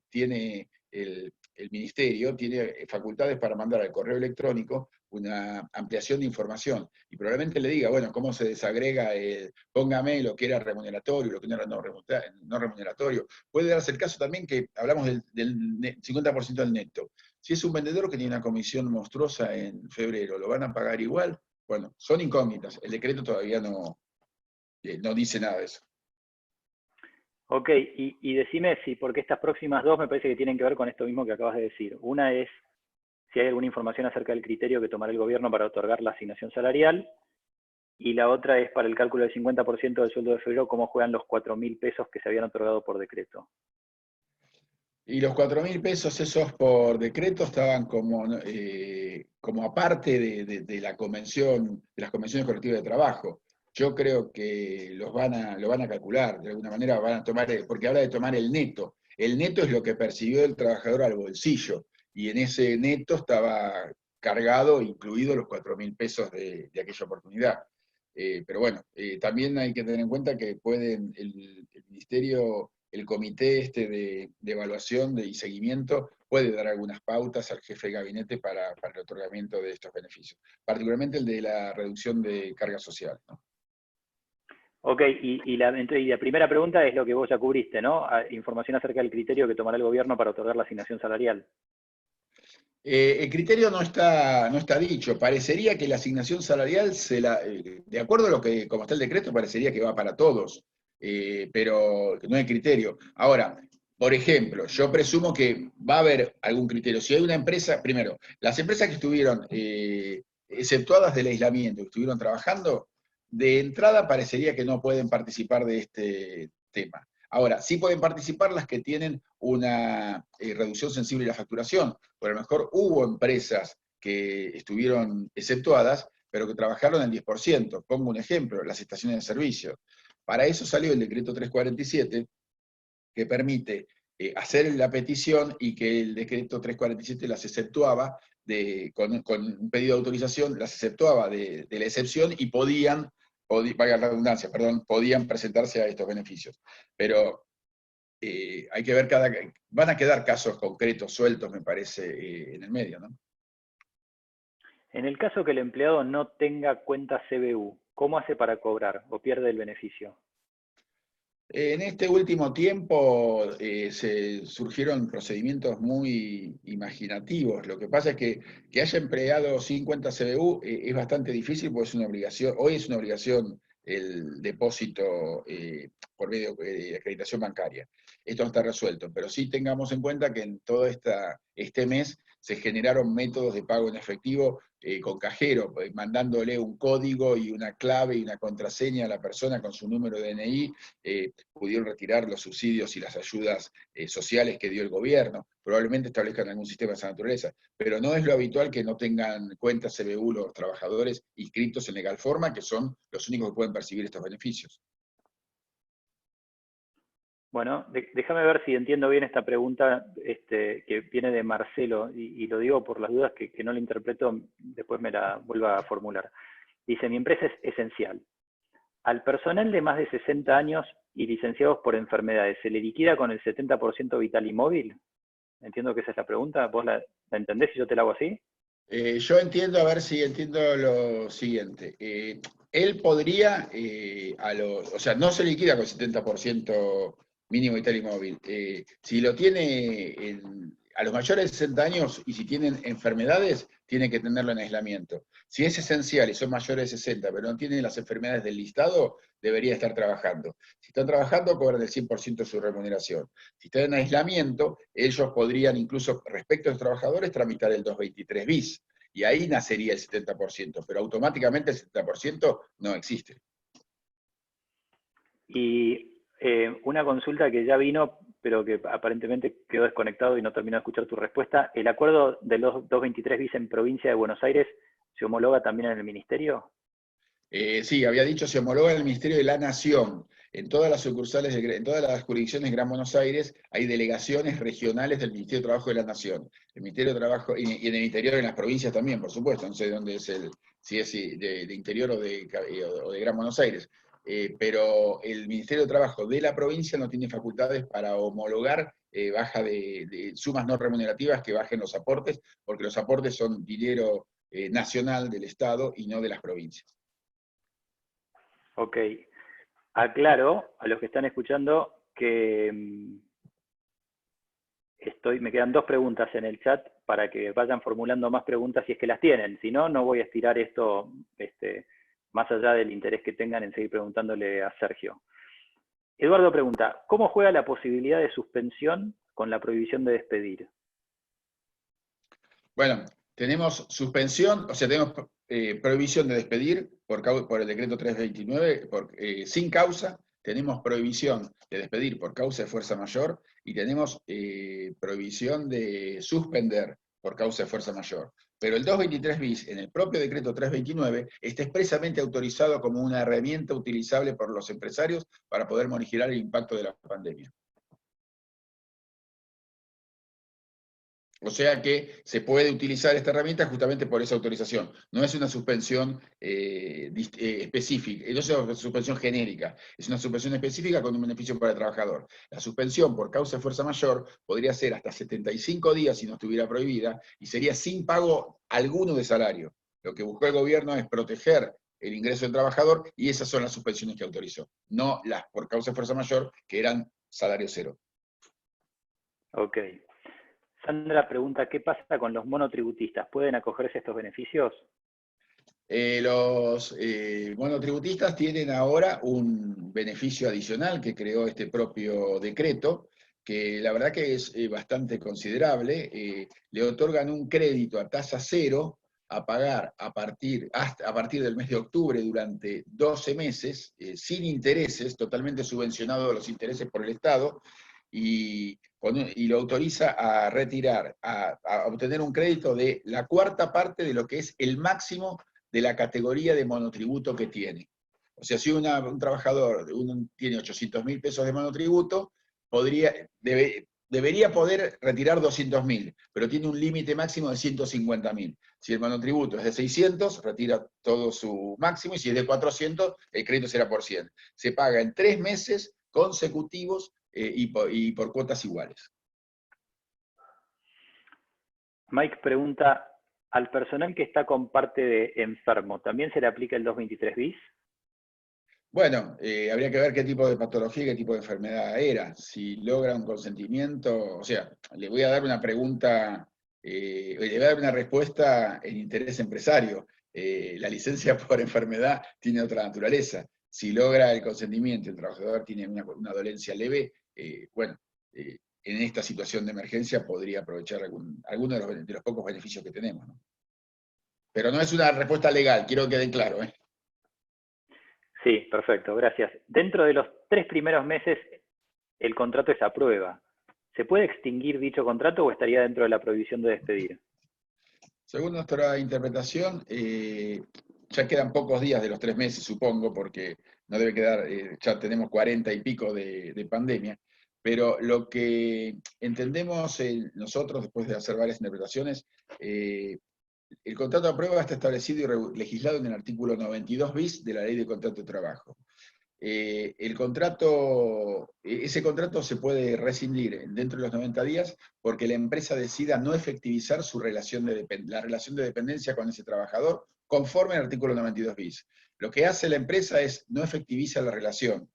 tiene el Ministerio, tiene facultades para mandar al correo electrónico una ampliación de información, y probablemente le diga, bueno, cómo se desagrega, póngame lo que era remuneratorio, lo que no era no remuneratorio. Puede darse el caso también que hablamos del 50% del neto. Si es un vendedor que tiene una comisión monstruosa en febrero, ¿lo van a pagar igual? Bueno, son incógnitas, el decreto todavía no dice nada de eso. Ok, y decime si, porque estas próximas dos me parece que tienen que ver con esto mismo que acabas de decir. Una es si hay alguna información acerca del criterio que tomará el gobierno para otorgar la asignación salarial, y la otra es para el cálculo del 50% del sueldo de febrero, cómo juegan los 4.000 pesos que se habían otorgado por decreto. Y los 4.000 pesos esos por decreto estaban como aparte de la convención, de las convenciones colectivas de trabajo. Yo creo que lo van a calcular, de alguna manera van a tomar, porque habla de tomar el neto. El neto es lo que percibió el trabajador al bolsillo, y en ese neto estaba cargado, incluido los 4.000 pesos de aquella oportunidad. Pero bueno, también hay que tener en cuenta que el Ministerio, el comité de evaluación y seguimiento, puede dar algunas pautas al jefe de gabinete para el otorgamiento de estos beneficios, particularmente el de la reducción de carga social, ¿no? Ok, y la primera pregunta es lo que vos ya cubriste, ¿no? Información acerca del criterio que tomará el gobierno para otorgar la asignación salarial. El criterio no está dicho. Parecería que la asignación salarial, de acuerdo a lo que, como está el decreto, parecería que va para todos, pero no hay criterio. Ahora, por ejemplo, yo presumo que va a haber algún criterio. Si hay una empresa, primero, las empresas que estuvieron exceptuadas del aislamiento, que estuvieron trabajando, de entrada parecería que no pueden participar de este tema. Ahora, sí pueden participar las que tienen una reducción sensible de la facturación. Por lo mejor hubo empresas que estuvieron exceptuadas, pero que trabajaron el 10%. Pongo un ejemplo, las estaciones de servicio. Para eso salió el decreto 347, que permite hacer la petición, y que el decreto 347 las exceptuaba, con un pedido de autorización, las exceptuaba de la excepción, y valga la redundancia, podían presentarse a estos beneficios. Pero hay que ver van a quedar casos concretos sueltos, me parece, en el medio, ¿no? En el caso que el empleado no tenga cuenta CBU, ¿cómo hace para cobrar o pierde el beneficio? En este último tiempo se surgieron procedimientos muy imaginativos. Lo que pasa es que haya empleado sin cuenta CBU es bastante difícil, porque es una obligación. Hoy es una obligación el depósito por medio de acreditación bancaria. Esto no está resuelto, pero sí tengamos en cuenta que en todo este mes se generaron métodos de pago en efectivo con cajero, mandándole un código y una clave y una contraseña a la persona con su número de DNI. Pudieron retirar los subsidios y las ayudas sociales que dio el gobierno. Probablemente establezcan algún sistema de esa naturaleza, pero no es lo habitual que no tengan cuenta CBU los trabajadores inscritos en legal forma, que son los únicos que pueden percibir estos beneficios. Bueno, déjame ver si entiendo bien esta pregunta que viene de Marcelo, y lo digo por las dudas que no la interpreto, después me la vuelva a formular. Dice, mi empresa es esencial. Al personal de más de 60 años y licenciados por enfermedades, ¿se le liquida con el 70% vital y móvil? Entiendo que esa es la pregunta. ¿Vos la ¿La entendés si yo te la hago así? Yo entiendo, a ver si entiendo lo siguiente. Él podría, o sea, no se liquida con 70% mínimo vital y móvil. Si lo tiene a los mayores de 60 años y si tienen enfermedades, tiene que tenerlo en aislamiento. Si es esencial y son mayores de 60, pero no tienen las enfermedades del listado, debería estar trabajando. Si están trabajando, cobran el 100% de su remuneración. Si están en aislamiento, ellos podrían incluso, respecto a los trabajadores, tramitar el 223 bis. Y ahí nacería el 70%, pero automáticamente el 70% no existe. Y una consulta que ya vino, pero que aparentemente quedó desconectado y no terminó de escuchar tu respuesta. ¿El acuerdo de los 223 bis en provincia de Buenos Aires se homologa también en el ministerio? Sí, había dicho, se homologa en el Ministerio de la Nación. En todas las sucursales, en todas las jurisdicciones de Gran Buenos Aires, hay delegaciones regionales del Ministerio de Trabajo de la Nación. El Ministerio de Trabajo, y en el interior, en las provincias también, por supuesto, no sé dónde es si es de interior o de Gran Buenos Aires. Pero el Ministerio de Trabajo de la provincia no tiene facultades para homologar baja de sumas no remunerativas que bajen los aportes, porque los aportes son dinero nacional del Estado y no de las provincias. Ok. Aclaro a los que están escuchando que me quedan 2 preguntas en el chat para que vayan formulando más preguntas si es que las tienen. Si no, no voy a estirar esto más allá del interés que tengan en seguir preguntándole a Sergio. Eduardo pregunta, ¿cómo juega la posibilidad de suspensión con la prohibición de despedir? Bueno, tenemos suspensión, o sea, tenemos prohibición de despedir por el decreto 329 sin causa, tenemos prohibición de despedir por causa de fuerza mayor y tenemos prohibición de suspender por causa de fuerza mayor. Pero el 223 bis en el propio decreto 329 está expresamente autorizado como una herramienta utilizable por los empresarios para poder monitorear el impacto de la pandemia. O sea que se puede utilizar esta herramienta justamente por esa autorización. No es una suspensión específica, no es una suspensión genérica, es una suspensión específica con un beneficio para el trabajador. La suspensión por causa de fuerza mayor podría ser hasta 75 días si no estuviera prohibida y sería sin pago alguno de salario. Lo que buscó el gobierno es proteger el ingreso del trabajador y esas son las suspensiones que autorizó, no las por causa de fuerza mayor que eran salario cero. Ok. Sandra pregunta, ¿qué pasa con los monotributistas? ¿Pueden acogerse a estos beneficios? Los monotributistas tienen ahora un beneficio adicional que creó este propio decreto, que la verdad que es bastante considerable. Le otorgan un crédito a tasa cero a pagar a partir del mes de octubre durante 12 meses, sin intereses, totalmente subvencionado los intereses por el Estado, y lo autoriza a retirar, a obtener un crédito de la cuarta parte de lo que es el máximo de la categoría de monotributo que tiene. O sea, si un trabajador tiene 800.000 pesos de monotributo, debería poder retirar 200.000, pero tiene un límite máximo de 150.000. Si el monotributo es de 600, retira todo su máximo, y si es de 400, el crédito será por 100. Se paga en 3 meses consecutivos y por cuotas iguales. Mike pregunta, ¿al personal que está con parte de enfermo, también se le aplica el 223 bis? Bueno, habría que ver qué tipo de patología y qué tipo de enfermedad era. Si logra un consentimiento, o sea, le voy a dar una pregunta, le voy a dar una respuesta en interés empresario. La licencia por enfermedad tiene otra naturaleza. Si logra el consentimiento, el trabajador tiene una dolencia leve, bueno, en esta situación de emergencia podría aprovechar alguno de los pocos beneficios que tenemos, ¿no? Pero no es una respuesta legal, quiero que quede claro, ¿eh? Sí, perfecto, gracias. Dentro de los 3 primeros meses, el contrato es a prueba. ¿Se puede extinguir dicho contrato o estaría dentro de la prohibición de despedir? Según nuestra interpretación, ya quedan pocos días de los 3 meses, supongo, porque no debe quedar, ya tenemos 40 y pico de pandemia, pero lo que entendemos nosotros, después de hacer varias interpretaciones, el contrato a prueba está establecido y legislado en el artículo 92 bis de la Ley de Contrato de Trabajo. el contrato, ese contrato se puede rescindir dentro de los 90 días porque la empresa decida no efectivizar la relación de dependencia con ese trabajador conforme al artículo 92 bis. Lo que hace la empresa es no efectiviza la relación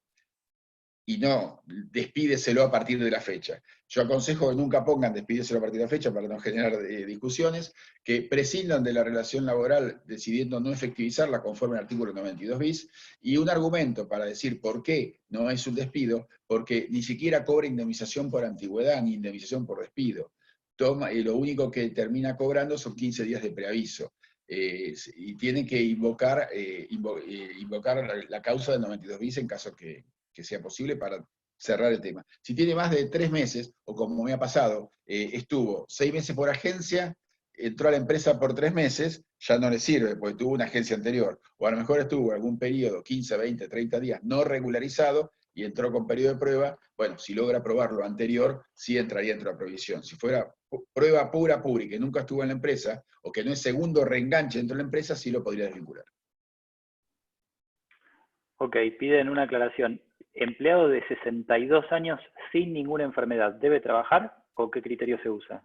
y no despídeselo a partir de la fecha. Yo aconsejo que nunca pongan despídeselo a partir de la fecha para no generar discusiones, que prescindan de la relación laboral decidiendo no efectivizarla conforme al artículo 92 bis, y un argumento para decir por qué no es un despido, porque ni siquiera cobra indemnización por antigüedad ni indemnización por despido. Lo único que termina cobrando son 15 días de preaviso. Y tiene que invocar la causa del 92 bis en caso que sea posible para cerrar el tema. Si tiene más de 3 meses, o como me ha pasado, estuvo 6 meses por agencia, entró a la empresa por 3 meses, ya no le sirve, porque tuvo una agencia anterior. O a lo mejor estuvo algún periodo, 15, 20, 30 días, no regularizado, y entró con periodo de prueba. Bueno, si logra probar lo anterior, sí entraría dentro de la provisión. Si fuera prueba pura y que nunca estuvo en la empresa, o que no es segundo reenganche dentro de la empresa, sí lo podría desvincular. Ok, piden una aclaración. ¿Empleado de 62 años sin ninguna enfermedad debe trabajar o qué criterio se usa?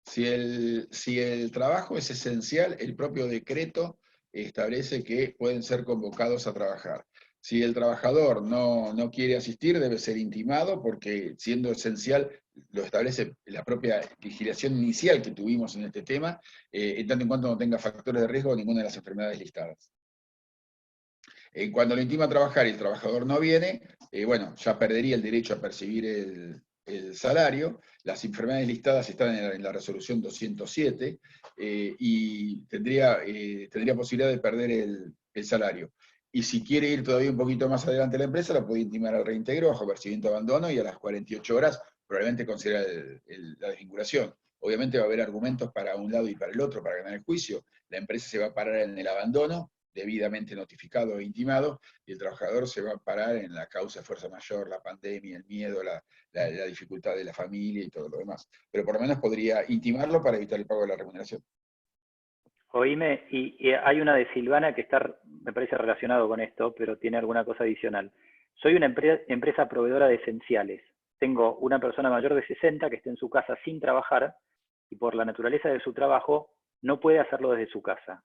Si el trabajo es esencial, el propio decreto establece que pueden ser convocados a trabajar. Si el trabajador no quiere asistir, debe ser intimado, porque siendo esencial, lo establece la propia legislación inicial que tuvimos en este tema, en tanto en cuanto no tenga factores de riesgo ninguna de las enfermedades listadas. Cuando lo intima a trabajar y el trabajador no viene, bueno, ya perdería el derecho a percibir el salario. Las enfermedades listadas están en la resolución 207 y tendría posibilidad de perder el salario. Y si quiere ir todavía un poquito más adelante la empresa, la puede intimar al reintegro bajo percibimiento de abandono, y a las 48 horas probablemente considera la desvinculación. Obviamente va a haber argumentos para un lado y para el otro para ganar el juicio. La empresa se va a parar en el abandono, debidamente notificado e intimado, y el trabajador se va a parar en la causa de fuerza mayor, la pandemia, el miedo, la dificultad de la familia y todo lo demás. Pero por lo menos podría intimarlo para evitar el pago de la remuneración. Oíme, y hay una de Silvana que está, me parece relacionado con esto, pero tiene alguna cosa adicional. Soy una empresa proveedora de esenciales. Tengo una persona mayor de 60 que está en su casa sin trabajar y por la naturaleza de su trabajo no puede hacerlo desde su casa.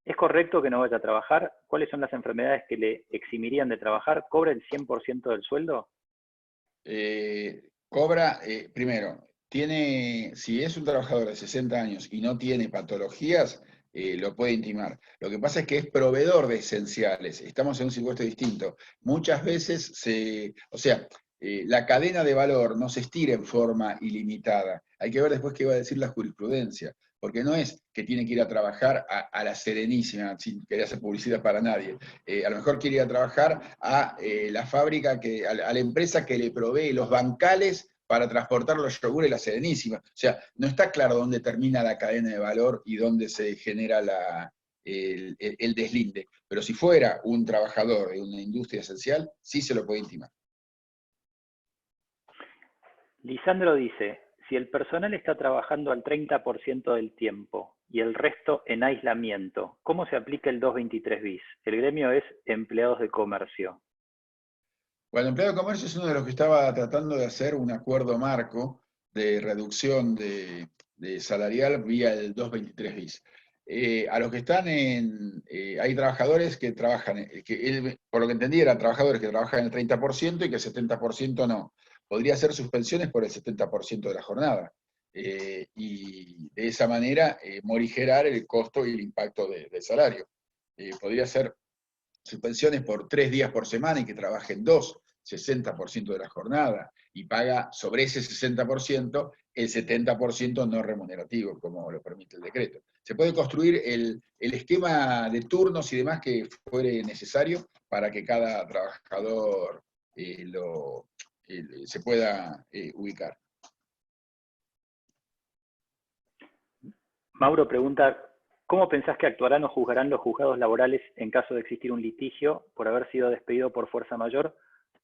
¿Es correcto que no vaya a trabajar? ¿Cuáles son las enfermedades que le eximirían de trabajar? ¿Cobra el 100% del sueldo? Cobra, primero, si es un trabajador de 60 años y no tiene patologías, lo puede intimar. Lo que pasa es que es proveedor de esenciales, estamos en un supuesto distinto. Muchas veces la cadena de valor no se estira en forma ilimitada. Hay que ver después qué va a decir la jurisprudencia, porque no es que tiene que ir a trabajar a la Serenísima, sin querer hacer publicidad para nadie. A lo mejor quiere ir a trabajar a la fábrica, a la empresa que le provee los bancales para transportar los yogures y la Serenísima. O sea, no está claro dónde termina la cadena de valor y dónde se genera el deslinde. Pero si fuera un trabajador de una industria esencial, sí se lo puede intimar. Lisandro dice, si el personal está trabajando al 30% del tiempo y el resto en aislamiento, ¿cómo se aplica el 223 bis? El gremio es empleados de comercio. Bueno, el empleado de comercio es uno de los que estaba tratando de hacer un acuerdo marco de reducción de salarial vía el 223 bis. A los que están hay trabajadores que trabajan, por lo que entendí eran trabajadores que trabajan el 30% y que el 70% no. Podría hacer suspensiones por el 70% de la jornada. Y de esa manera morigerar el costo y el impacto del salario. Podría ser suspensiones por 3 días por semana y que trabajen 2, 60% de la jornada, y paga sobre ese 60% el 70% no remunerativo, como lo permite el decreto. Se puede construir el esquema de turnos y demás que fuere necesario para que cada trabajador se pueda ubicar. Mauro pregunta, ¿cómo pensás que actuarán o juzgarán los juzgados laborales en caso de existir un litigio por haber sido despedido por fuerza mayor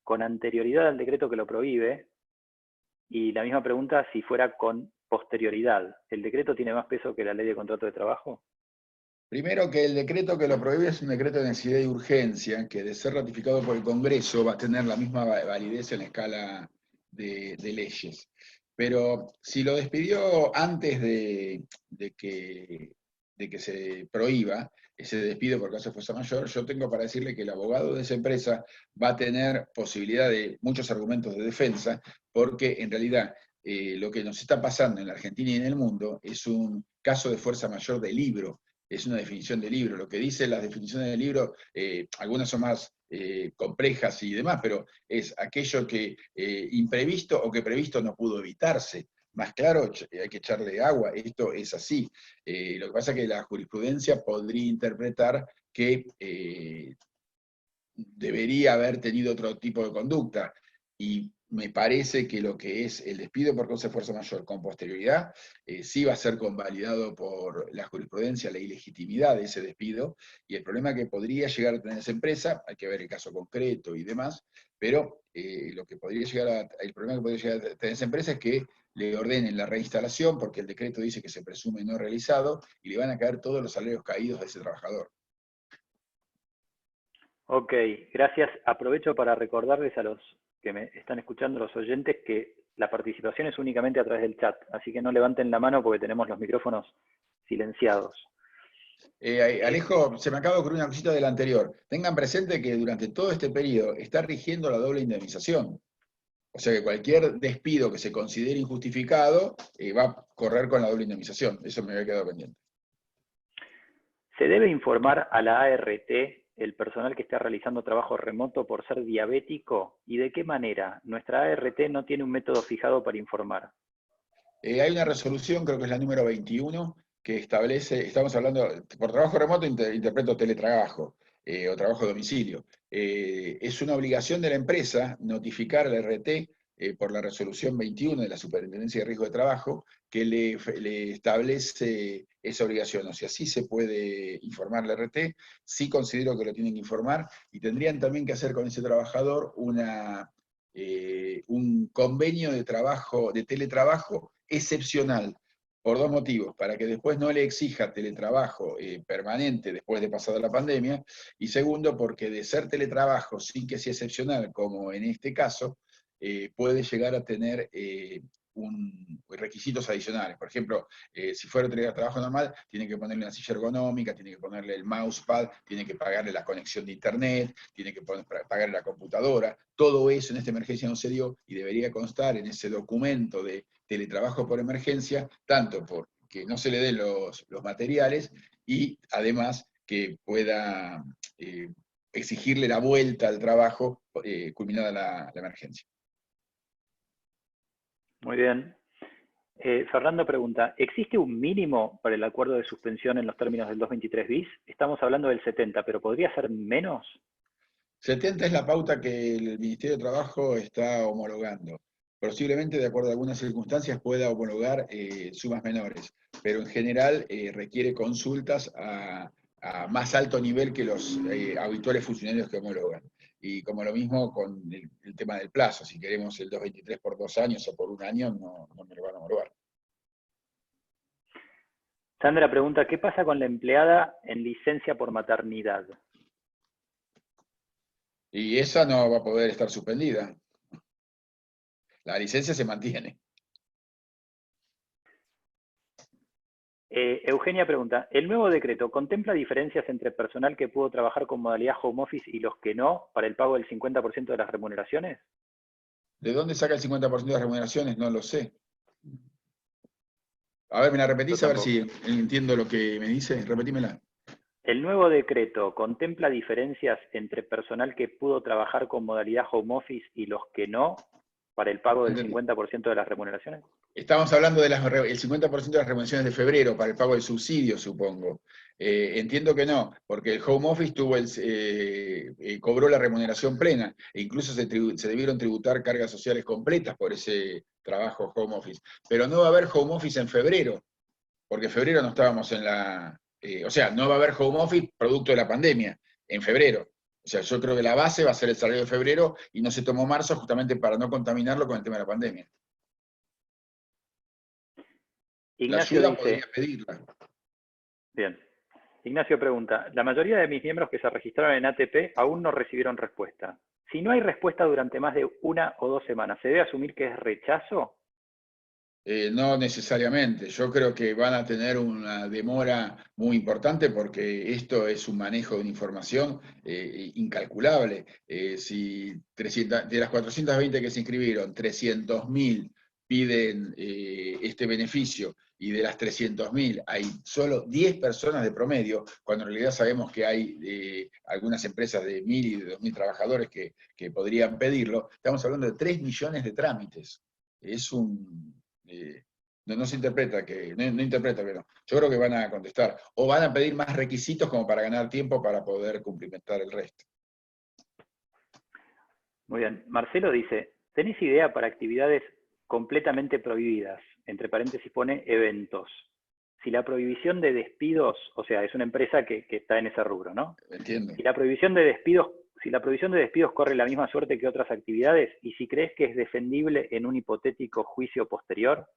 con anterioridad al decreto que lo prohíbe? Y la misma pregunta si fuera con posterioridad. ¿El decreto tiene más peso que la ley de contrato de trabajo? Primero que el decreto que lo prohíbe es un decreto de necesidad y urgencia, que de ser ratificado por el Congreso va a tener la misma validez en la escala de leyes. Pero si lo despidió antes de que se prohíba ese despido por caso de fuerza mayor, yo tengo para decirle que el abogado de esa empresa va a tener posibilidad de muchos argumentos de defensa, porque en realidad lo que nos está pasando en la Argentina y en el mundo es un caso de fuerza mayor de libro, es una definición de libro. Lo que dicen las definiciones del libro, algunas son más complejas y demás, pero es aquello que imprevisto o que previsto no pudo evitarse. Más claro, hay que echarle agua, esto es así. Lo que pasa es que la jurisprudencia podría interpretar que debería haber tenido otro tipo de conducta, y me parece que lo que es el despido por causa de fuerza mayor con posterioridad, sí va a ser convalidado por la jurisprudencia, la ilegitimidad de ese despido, y el problema que podría llegar a tener esa empresa, hay que ver el caso concreto y demás, pero el problema que podría llegar a tener esa empresa es que le ordenen la reinstalación, porque el decreto dice que se presume no realizado, y le van a caer todos los salarios caídos de ese trabajador. Ok, gracias. Aprovecho para recordarles a los que me están escuchando, los oyentes, que la participación es únicamente a través del chat, así que no levanten la mano porque tenemos los micrófonos silenciados. Alejo, se me acaba de ocurrir una cosita del anterior. Tengan presente que durante todo este periodo está rigiendo la doble indemnización. O sea que cualquier despido que se considere injustificado va a correr con la doble indemnización. Eso me había quedado pendiente. ¿Se debe informar a la ART el personal que está realizando trabajo remoto por ser diabético? ¿Y de qué manera? Nuestra ART no tiene un método fijado para informar. Hay una resolución, creo que es la número 21, que establece, estamos hablando, por trabajo remoto interpreto teletrabajo o trabajo a domicilio. Es una obligación de la empresa notificar al RT por la resolución 21 de la Superintendencia de Riesgo de Trabajo, que le establece esa obligación. O sea, sí se puede informar al RT, sí considero que lo tienen que informar, y tendrían también que hacer con ese trabajador un convenio de trabajo, de teletrabajo excepcional, por dos motivos: para que después no le exija teletrabajo permanente después de pasada la pandemia, y segundo, porque de ser teletrabajo sin que sea excepcional, como en este caso, puede llegar a tener requisitos adicionales. Por ejemplo, si fuera trabajo normal, tiene que ponerle una silla ergonómica, tiene que ponerle el mousepad, tiene que pagarle la conexión de internet, tiene que pagarle la computadora. Todo eso en esta emergencia no se dio, y debería constar en ese documento de teletrabajo por emergencia, tanto porque no se le den los materiales, y además que pueda exigirle la vuelta al trabajo culminada la emergencia. Muy bien. Fernando pregunta, ¿existe un mínimo para el acuerdo de suspensión en los términos del 223 bis? Estamos hablando del 70, pero ¿podría ser menos? 70 es la pauta que el Ministerio de Trabajo está homologando. Posiblemente, de acuerdo a algunas circunstancias, pueda homologar sumas menores, pero en general requiere consultas a más alto nivel que los habituales funcionarios que homologan. Y como lo mismo con el tema del plazo, si queremos el 223 por 2 años o por un año, no me lo van a homologar. Sandra pregunta, ¿qué pasa con la empleada en licencia por maternidad? Y esa no va a poder estar suspendida. La licencia se mantiene. Eugenia pregunta, ¿el nuevo decreto contempla diferencias entre personal que pudo trabajar con modalidad home office y los que no para el pago del 50% de las remuneraciones? ¿De dónde saca el 50% de las remuneraciones? No lo sé. A ver, ¿me la repetís? A ver si entiendo lo que me dice. Repetímela. ¿El nuevo decreto contempla diferencias entre personal que pudo trabajar con modalidad home office y los que no para el pago del 50% de las remuneraciones? Estamos hablando del 50% de las remuneraciones de febrero para el pago del subsidio, supongo. Entiendo que no, porque el home office cobró la remuneración plena, e incluso se debieron tributar cargas sociales completas por ese trabajo home office. Pero no va a haber home office en febrero, porque en febrero no estábamos en la... o sea, no va a haber home office producto de la pandemia en febrero. O sea, yo creo que la base va a ser el salario de febrero, y no se tomó marzo justamente para no contaminarlo con el tema de la pandemia. Ignacio La ayuda dice, podría pedirla. bien, Ignacio pregunta, la mayoría de mis miembros que se registraron en ATP aún no recibieron respuesta. Si no hay respuesta durante más de 1 o 2 semanas, ¿se debe asumir que es rechazo? No necesariamente, yo creo que van a tener una demora muy importante porque esto es un manejo de una información incalculable. Si 300, de las 420 que se inscribieron, 300.000 piden este beneficio y de las 300.000 hay solo 10 personas de promedio, cuando en realidad sabemos que hay algunas empresas de 1.000 y de 2.000 trabajadores que podrían pedirlo, estamos hablando de 3 millones de trámites. Es un... no se interpreta que, no interpreta que no. Yo creo que van a contestar. O van a pedir más requisitos como para ganar tiempo para poder cumplimentar el resto. Muy bien. Marcelo dice, ¿tenés idea para actividades completamente prohibidas? Entre paréntesis pone eventos. Si la prohibición de despidos, o sea, es una empresa que está en ese rubro, ¿no? Entiendo. Si la prohibición de despidos corre la misma suerte que otras actividades, y si crees que es defendible en un hipotético juicio posterior.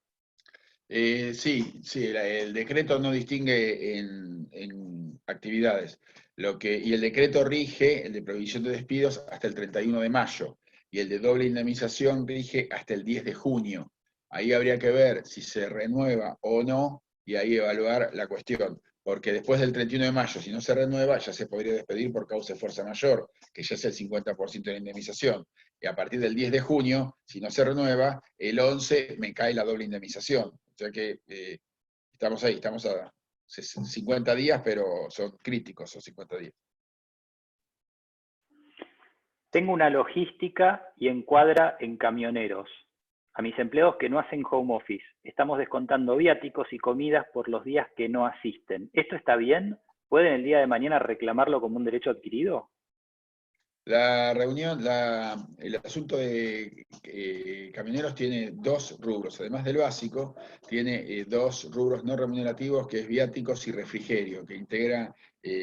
Sí, el decreto no distingue en actividades. Y el decreto rige, el de prohibición de despidos, hasta el 31 de mayo, y el de doble indemnización rige hasta el 10 de junio. Ahí habría que ver si se renueva o no, y ahí evaluar la cuestión. Porque después del 31 de mayo, si no se renueva, ya se podría despedir por causa de fuerza mayor, que ya es el 50% de la indemnización. Y a partir del 10 de junio, si no se renueva, el 11 me cae la doble indemnización. O sea que estamos ahí, estamos a 50 días, pero son críticos esos 50 días. Tengo una logística y encuadra en camioneros. A mis empleados que no hacen home office, estamos descontando viáticos y comidas por los días que no asisten. ¿Esto está bien? ¿Pueden el día de mañana reclamarlo como un derecho adquirido? La reunión, el asunto de camioneros tiene dos rubros, además del básico, tiene dos rubros no remunerativos, que es viáticos y refrigerio, que integra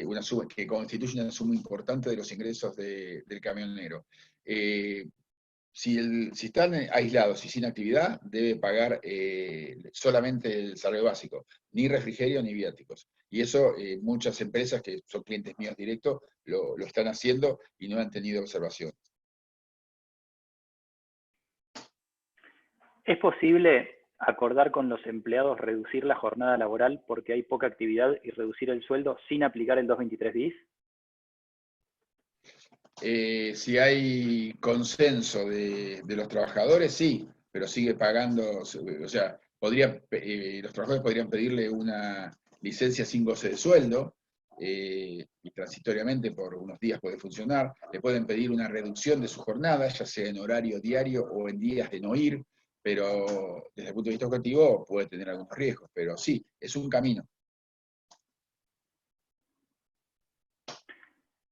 una suma, que constituye una suma importante de los ingresos del camionero. Si están aislados y sin actividad, debe pagar solamente el salario básico, ni refrigerio ni viáticos. Y eso muchas empresas que son clientes míos directos lo están haciendo y no han tenido observación. ¿Es posible acordar con los empleados reducir la jornada laboral porque hay poca actividad y reducir el sueldo sin aplicar el 223 bis? Si hay consenso de los trabajadores, sí, pero sigue pagando, o sea, los trabajadores podrían pedirle una licencia sin goce de sueldo, y transitoriamente por unos días puede funcionar, le pueden pedir una reducción de su jornada, ya sea en horario diario o en días de no ir, pero desde el punto de vista objetivo puede tener algunos riesgos, pero sí, es un camino.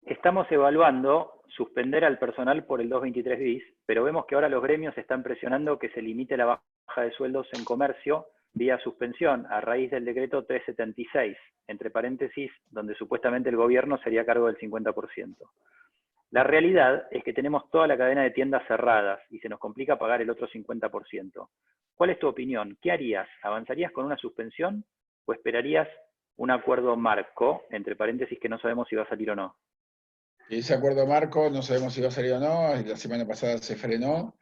Estamos evaluando suspender al personal por el 223 bis, pero vemos que ahora los gremios están presionando que se limite la baja de sueldos en comercio vía suspensión a raíz del decreto 376, entre paréntesis, donde supuestamente el gobierno sería a cargo del 50%. La realidad es que tenemos toda la cadena de tiendas cerradas y se nos complica pagar el otro 50%. ¿Cuál es tu opinión? ¿Qué harías? ¿Avanzarías con una suspensión o esperarías un acuerdo marco, entre paréntesis, que no sabemos si va a salir o no? Ese acuerdo marco, no sabemos si va a salir o no, la semana pasada se frenó.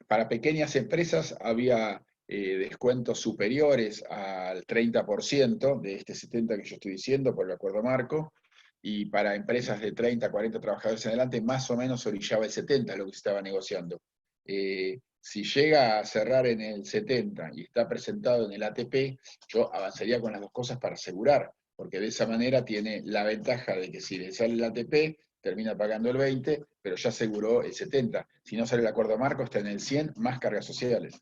Para pequeñas empresas había descuentos superiores al 30% de este 70% que yo estoy diciendo por el acuerdo marco, y para empresas de 30, 40 trabajadores en adelante, más o menos orillaba el 70% lo que se estaba negociando. Si llega a cerrar en el 70% y está presentado en el ATP, yo avanzaría con las dos cosas para asegurar, porque de esa manera tiene la ventaja de que si le sale el ATP, termina pagando el 20%, pero ya aseguró el 70%. Si no sale el acuerdo marco, está en el 100%, más cargas sociales.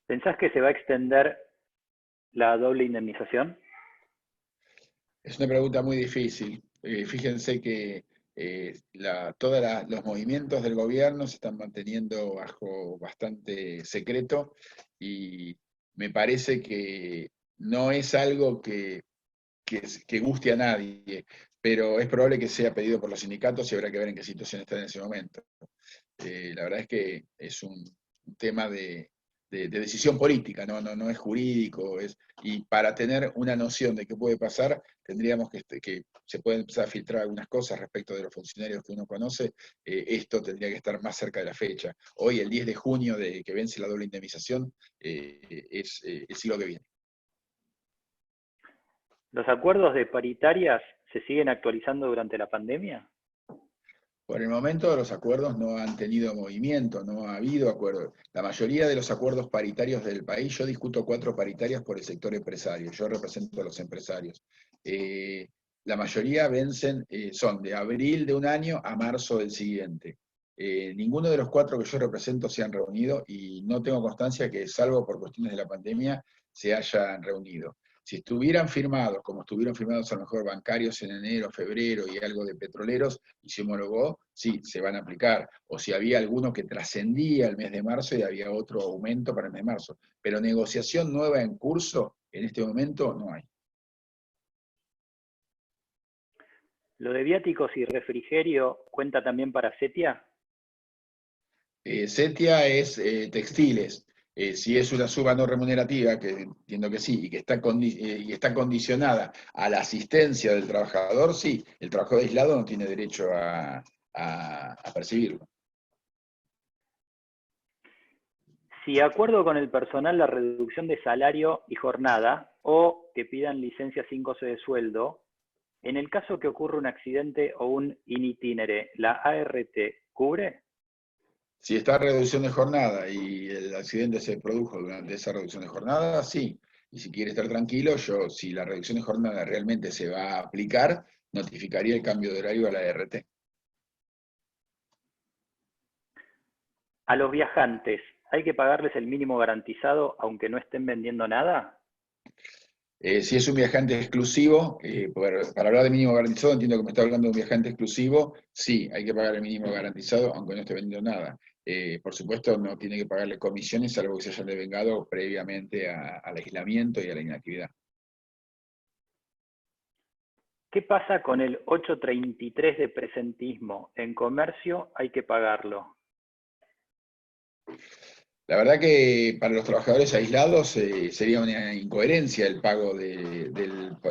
¿Pensás que se va a extender la doble indemnización? Es una pregunta muy difícil. Fíjense que todos los movimientos del gobierno se están manteniendo bajo bastante secreto, y me parece que no es algo que guste a nadie, pero es probable que sea pedido por los sindicatos y habrá que ver en qué situación están en ese momento. La verdad es que es un tema de de decisión política, no es jurídico, y para tener una noción de qué puede pasar, tendríamos que se pueden empezar a filtrar algunas cosas respecto de los funcionarios que uno conoce, esto tendría que estar más cerca de la fecha. Hoy, el 10 de junio, que vence la doble indemnización, es el siglo que viene. ¿Los acuerdos de paritarias se siguen actualizando durante la pandemia? Por el momento los acuerdos no han tenido movimiento, no ha habido acuerdos. La mayoría de los acuerdos paritarios del país, yo discuto 4 paritarias por el sector empresario, yo represento a los empresarios. La mayoría vencen, son de abril de un año a marzo del siguiente. Ninguno de los 4 que yo represento se han reunido y no tengo constancia que, salvo por cuestiones de la pandemia, se hayan reunido. Si estuvieran firmados, como estuvieron firmados a lo mejor bancarios en enero, febrero y algo de petroleros, y se homologó, sí, se van a aplicar. O si había alguno que trascendía el mes de marzo y había otro aumento para el mes de marzo. Pero negociación nueva en curso, en este momento no hay. ¿Lo de viáticos y refrigerio cuenta también para Setia? Setia es textiles. Si es una suba no remunerativa, que entiendo que sí, y que está, está condicionada a la asistencia del trabajador, sí, el trabajador aislado no tiene derecho a percibirlo. Si acuerdo con el personal la reducción de salario y jornada, o que pidan licencia sin goce de sueldo, en el caso que ocurra un accidente o un in itinere, ¿la ART cubre? Si está reducción de jornada y el accidente se produjo durante esa reducción de jornada, sí. Y si quiere estar tranquilo, yo, si la reducción de jornada realmente se va a aplicar, notificaría el cambio de horario a la ART. ¿A los viajantes hay que pagarles el mínimo garantizado aunque no estén vendiendo nada? Si es un viajante exclusivo, para hablar de mínimo garantizado, entiendo que me está hablando de un viajante exclusivo, sí, hay que pagar el mínimo garantizado, aunque no esté vendiendo nada. Por supuesto, no tiene que pagarle comisiones, salvo que se hayan devengado previamente al aislamiento y a la inactividad. ¿Qué pasa con el 833 de presentismo? En comercio hay que pagarlo. La verdad que para los trabajadores aislados sería una incoherencia el pago de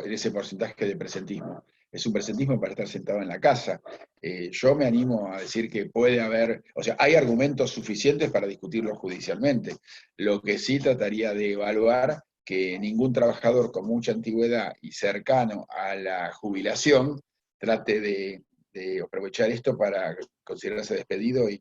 ese porcentaje de presentismo. Es un presentismo para estar sentado en la casa. Yo me animo a decir que puede haber, o sea, hay argumentos suficientes para discutirlo judicialmente. Lo que sí trataría de evaluar que ningún trabajador con mucha antigüedad y cercano a la jubilación trate de aprovechar esto para considerarse despedido y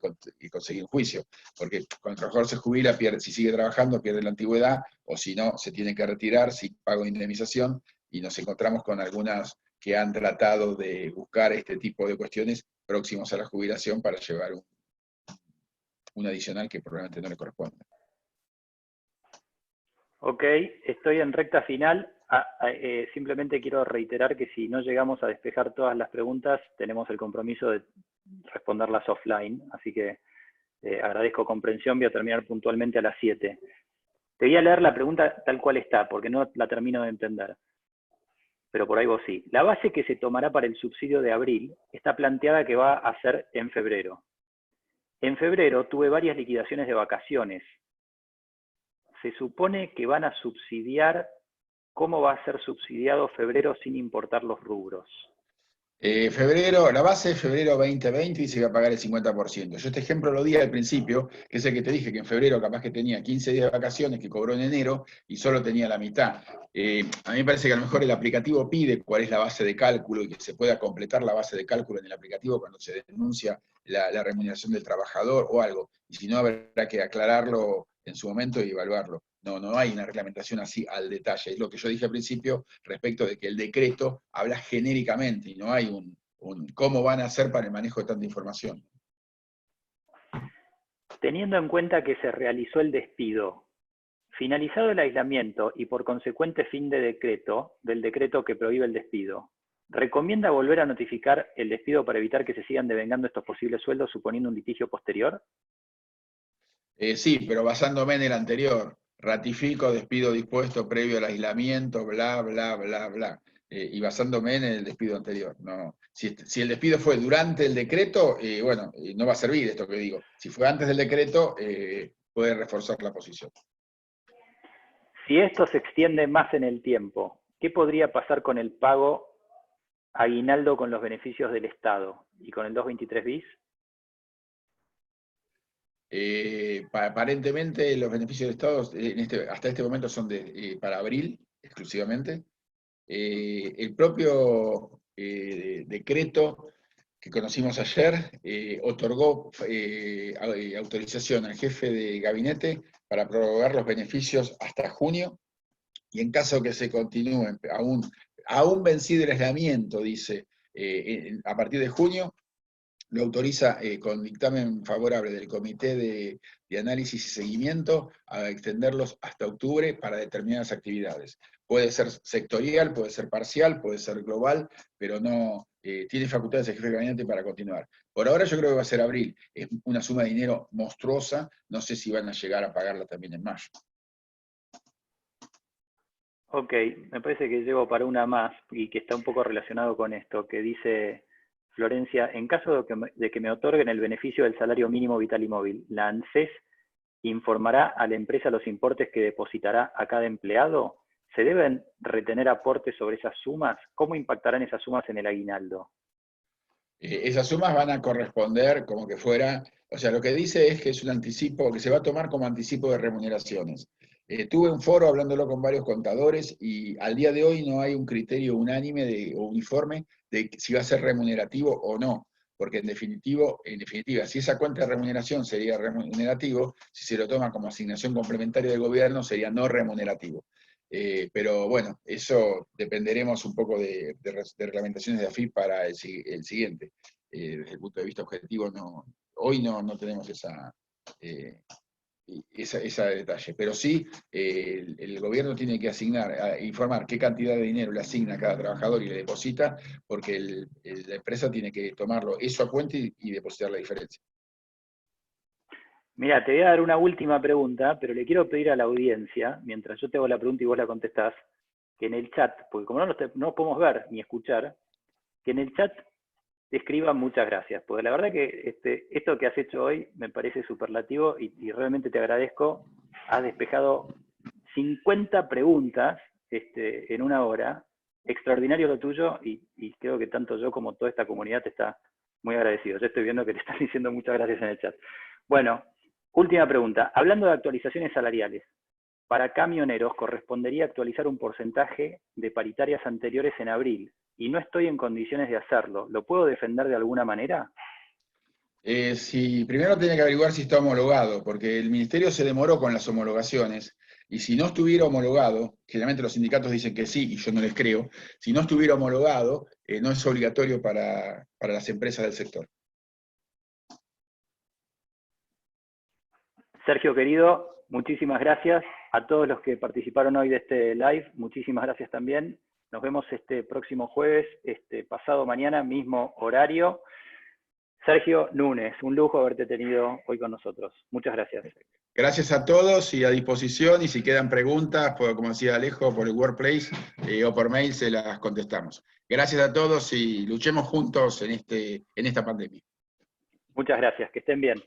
conseguir un juicio. Porque cuando el trabajador se jubila, si sigue trabajando, pierde la antigüedad, o si no, se tiene que retirar sin pago de indemnización, y nos encontramos con algunas que han tratado de buscar este tipo de cuestiones próximos a la jubilación para llevar un adicional que probablemente no le corresponde. Ok, estoy en recta final. Simplemente quiero reiterar que si no llegamos a despejar todas las preguntas, tenemos el compromiso de responderlas offline, así que agradezco comprensión, voy a terminar puntualmente a las 7. Te voy a leer la pregunta tal cual está, porque no la termino de entender, pero por ahí vos sí. La base que se tomará para el subsidio de abril está planteada que va a ser en febrero. En febrero tuve varias liquidaciones de vacaciones. Se supone que van a subsidiar. ¿Cómo va a ser subsidiado febrero sin importar los rubros? Febrero, la base es febrero 2020 y se va a pagar el 50%. Yo este ejemplo lo di al principio, que es el que te dije, que en febrero capaz que tenía 15 días de vacaciones que cobró en enero y solo tenía la mitad. A mí me parece que a lo mejor el aplicativo pide cuál es la base de cálculo y que se pueda completar la base de cálculo en el aplicativo cuando se denuncia la remuneración del trabajador o algo. Y si no, habrá que aclararlo en su momento y evaluarlo. No hay una reglamentación así al detalle. Es lo que yo dije al principio respecto de que el decreto habla genéricamente y no hay un cómo van a hacer para el manejo de tanta información. Teniendo en cuenta que se realizó el despido, finalizado el aislamiento y por consecuente fin del decreto que prohíbe el despido, ¿recomienda volver a notificar el despido para evitar que se sigan devengando estos posibles sueldos suponiendo un litigio posterior? Sí, pero basándome en el anterior. Ratifico despido dispuesto previo al aislamiento, bla, bla, bla, bla. Y basándome en el despido anterior. No, si el despido fue durante el decreto, bueno, no va a servir esto que digo. Si fue antes del decreto, puede reforzar la posición. Si esto se extiende más en el tiempo, ¿qué podría pasar con el pago aguinaldo con los beneficios del Estado y con el 223 bis? Aparentemente los beneficios del Estado hasta este momento son para abril exclusivamente. El propio decreto que conocimos ayer otorgó autorización al jefe de gabinete para prorrogar los beneficios hasta junio, y en caso que se continúen, aún vencido el aislamiento, dice, a partir de junio, lo autoriza con dictamen favorable del Comité de Análisis y Seguimiento a extenderlos hasta octubre para determinadas actividades. Puede ser sectorial, puede ser parcial, puede ser global, pero no tiene facultades el jefe de gabinete para continuar. Por ahora yo creo que va a ser abril. Es una suma de dinero monstruosa, no sé si van a llegar a pagarla también en mayo. Ok, me parece que llevo para una más y que está un poco relacionado con esto, que dice Florencia: en caso de que me otorguen el beneficio del salario mínimo vital y móvil, ¿la ANSES informará a la empresa los importes que depositará a cada empleado? ¿Se deben retener aportes sobre esas sumas? ¿Cómo impactarán esas sumas en el aguinaldo? Esas sumas van a corresponder como que fuera, o sea, lo que dice es que es un anticipo, que se va a tomar como anticipo de remuneraciones. Tuve un foro hablándolo con varios contadores y al día de hoy no hay un criterio unánime o uniforme de si va a ser remunerativo o no, porque en definitiva, si esa cuenta de remuneración sería remunerativo, si se lo toma como asignación complementaria del gobierno sería no remunerativo. Pero bueno, eso dependeremos un poco de reglamentaciones de AFIP para el siguiente. Desde el punto de vista objetivo, hoy no tenemos ese detalle. Pero sí, el gobierno tiene que informar qué cantidad de dinero le asigna a cada trabajador y le deposita, porque la empresa tiene que tomarlo eso a cuenta y depositar la diferencia. Mira, te voy a dar una última pregunta, pero le quiero pedir a la audiencia, mientras yo te hago la pregunta y vos la contestás, que en el chat, porque como no podemos ver ni escuchar, que en el chat te escriban muchas gracias, porque la verdad que esto que has hecho hoy me parece superlativo y realmente te agradezco. Has despejado 50 preguntas en una hora. Extraordinario lo tuyo y creo que tanto yo como toda esta comunidad te está muy agradecido. Yo estoy viendo que te están diciendo muchas gracias en el chat. Bueno, última pregunta. Hablando de actualizaciones salariales, para camioneros correspondería actualizar un porcentaje de paritarias anteriores en abril y no estoy en condiciones de hacerlo. ¿Lo puedo defender de alguna manera? Primero tiene que averiguar si está homologado, porque el ministerio se demoró con las homologaciones, y si no estuviera homologado, generalmente los sindicatos dicen que sí, y yo no les creo, si no estuviera homologado, no es obligatorio para las empresas del sector. Sergio, querido, muchísimas gracias. A todos los que participaron hoy de este live, muchísimas gracias también. Nos vemos este próximo jueves, pasado mañana, mismo horario. Sergio Núñez, un lujo haberte tenido hoy con nosotros. Muchas gracias. Gracias a todos y a disposición, y si quedan preguntas, como decía Alejo, por el Workplace o por mail se las contestamos. Gracias a todos y luchemos juntos en esta pandemia. Muchas gracias, que estén bien.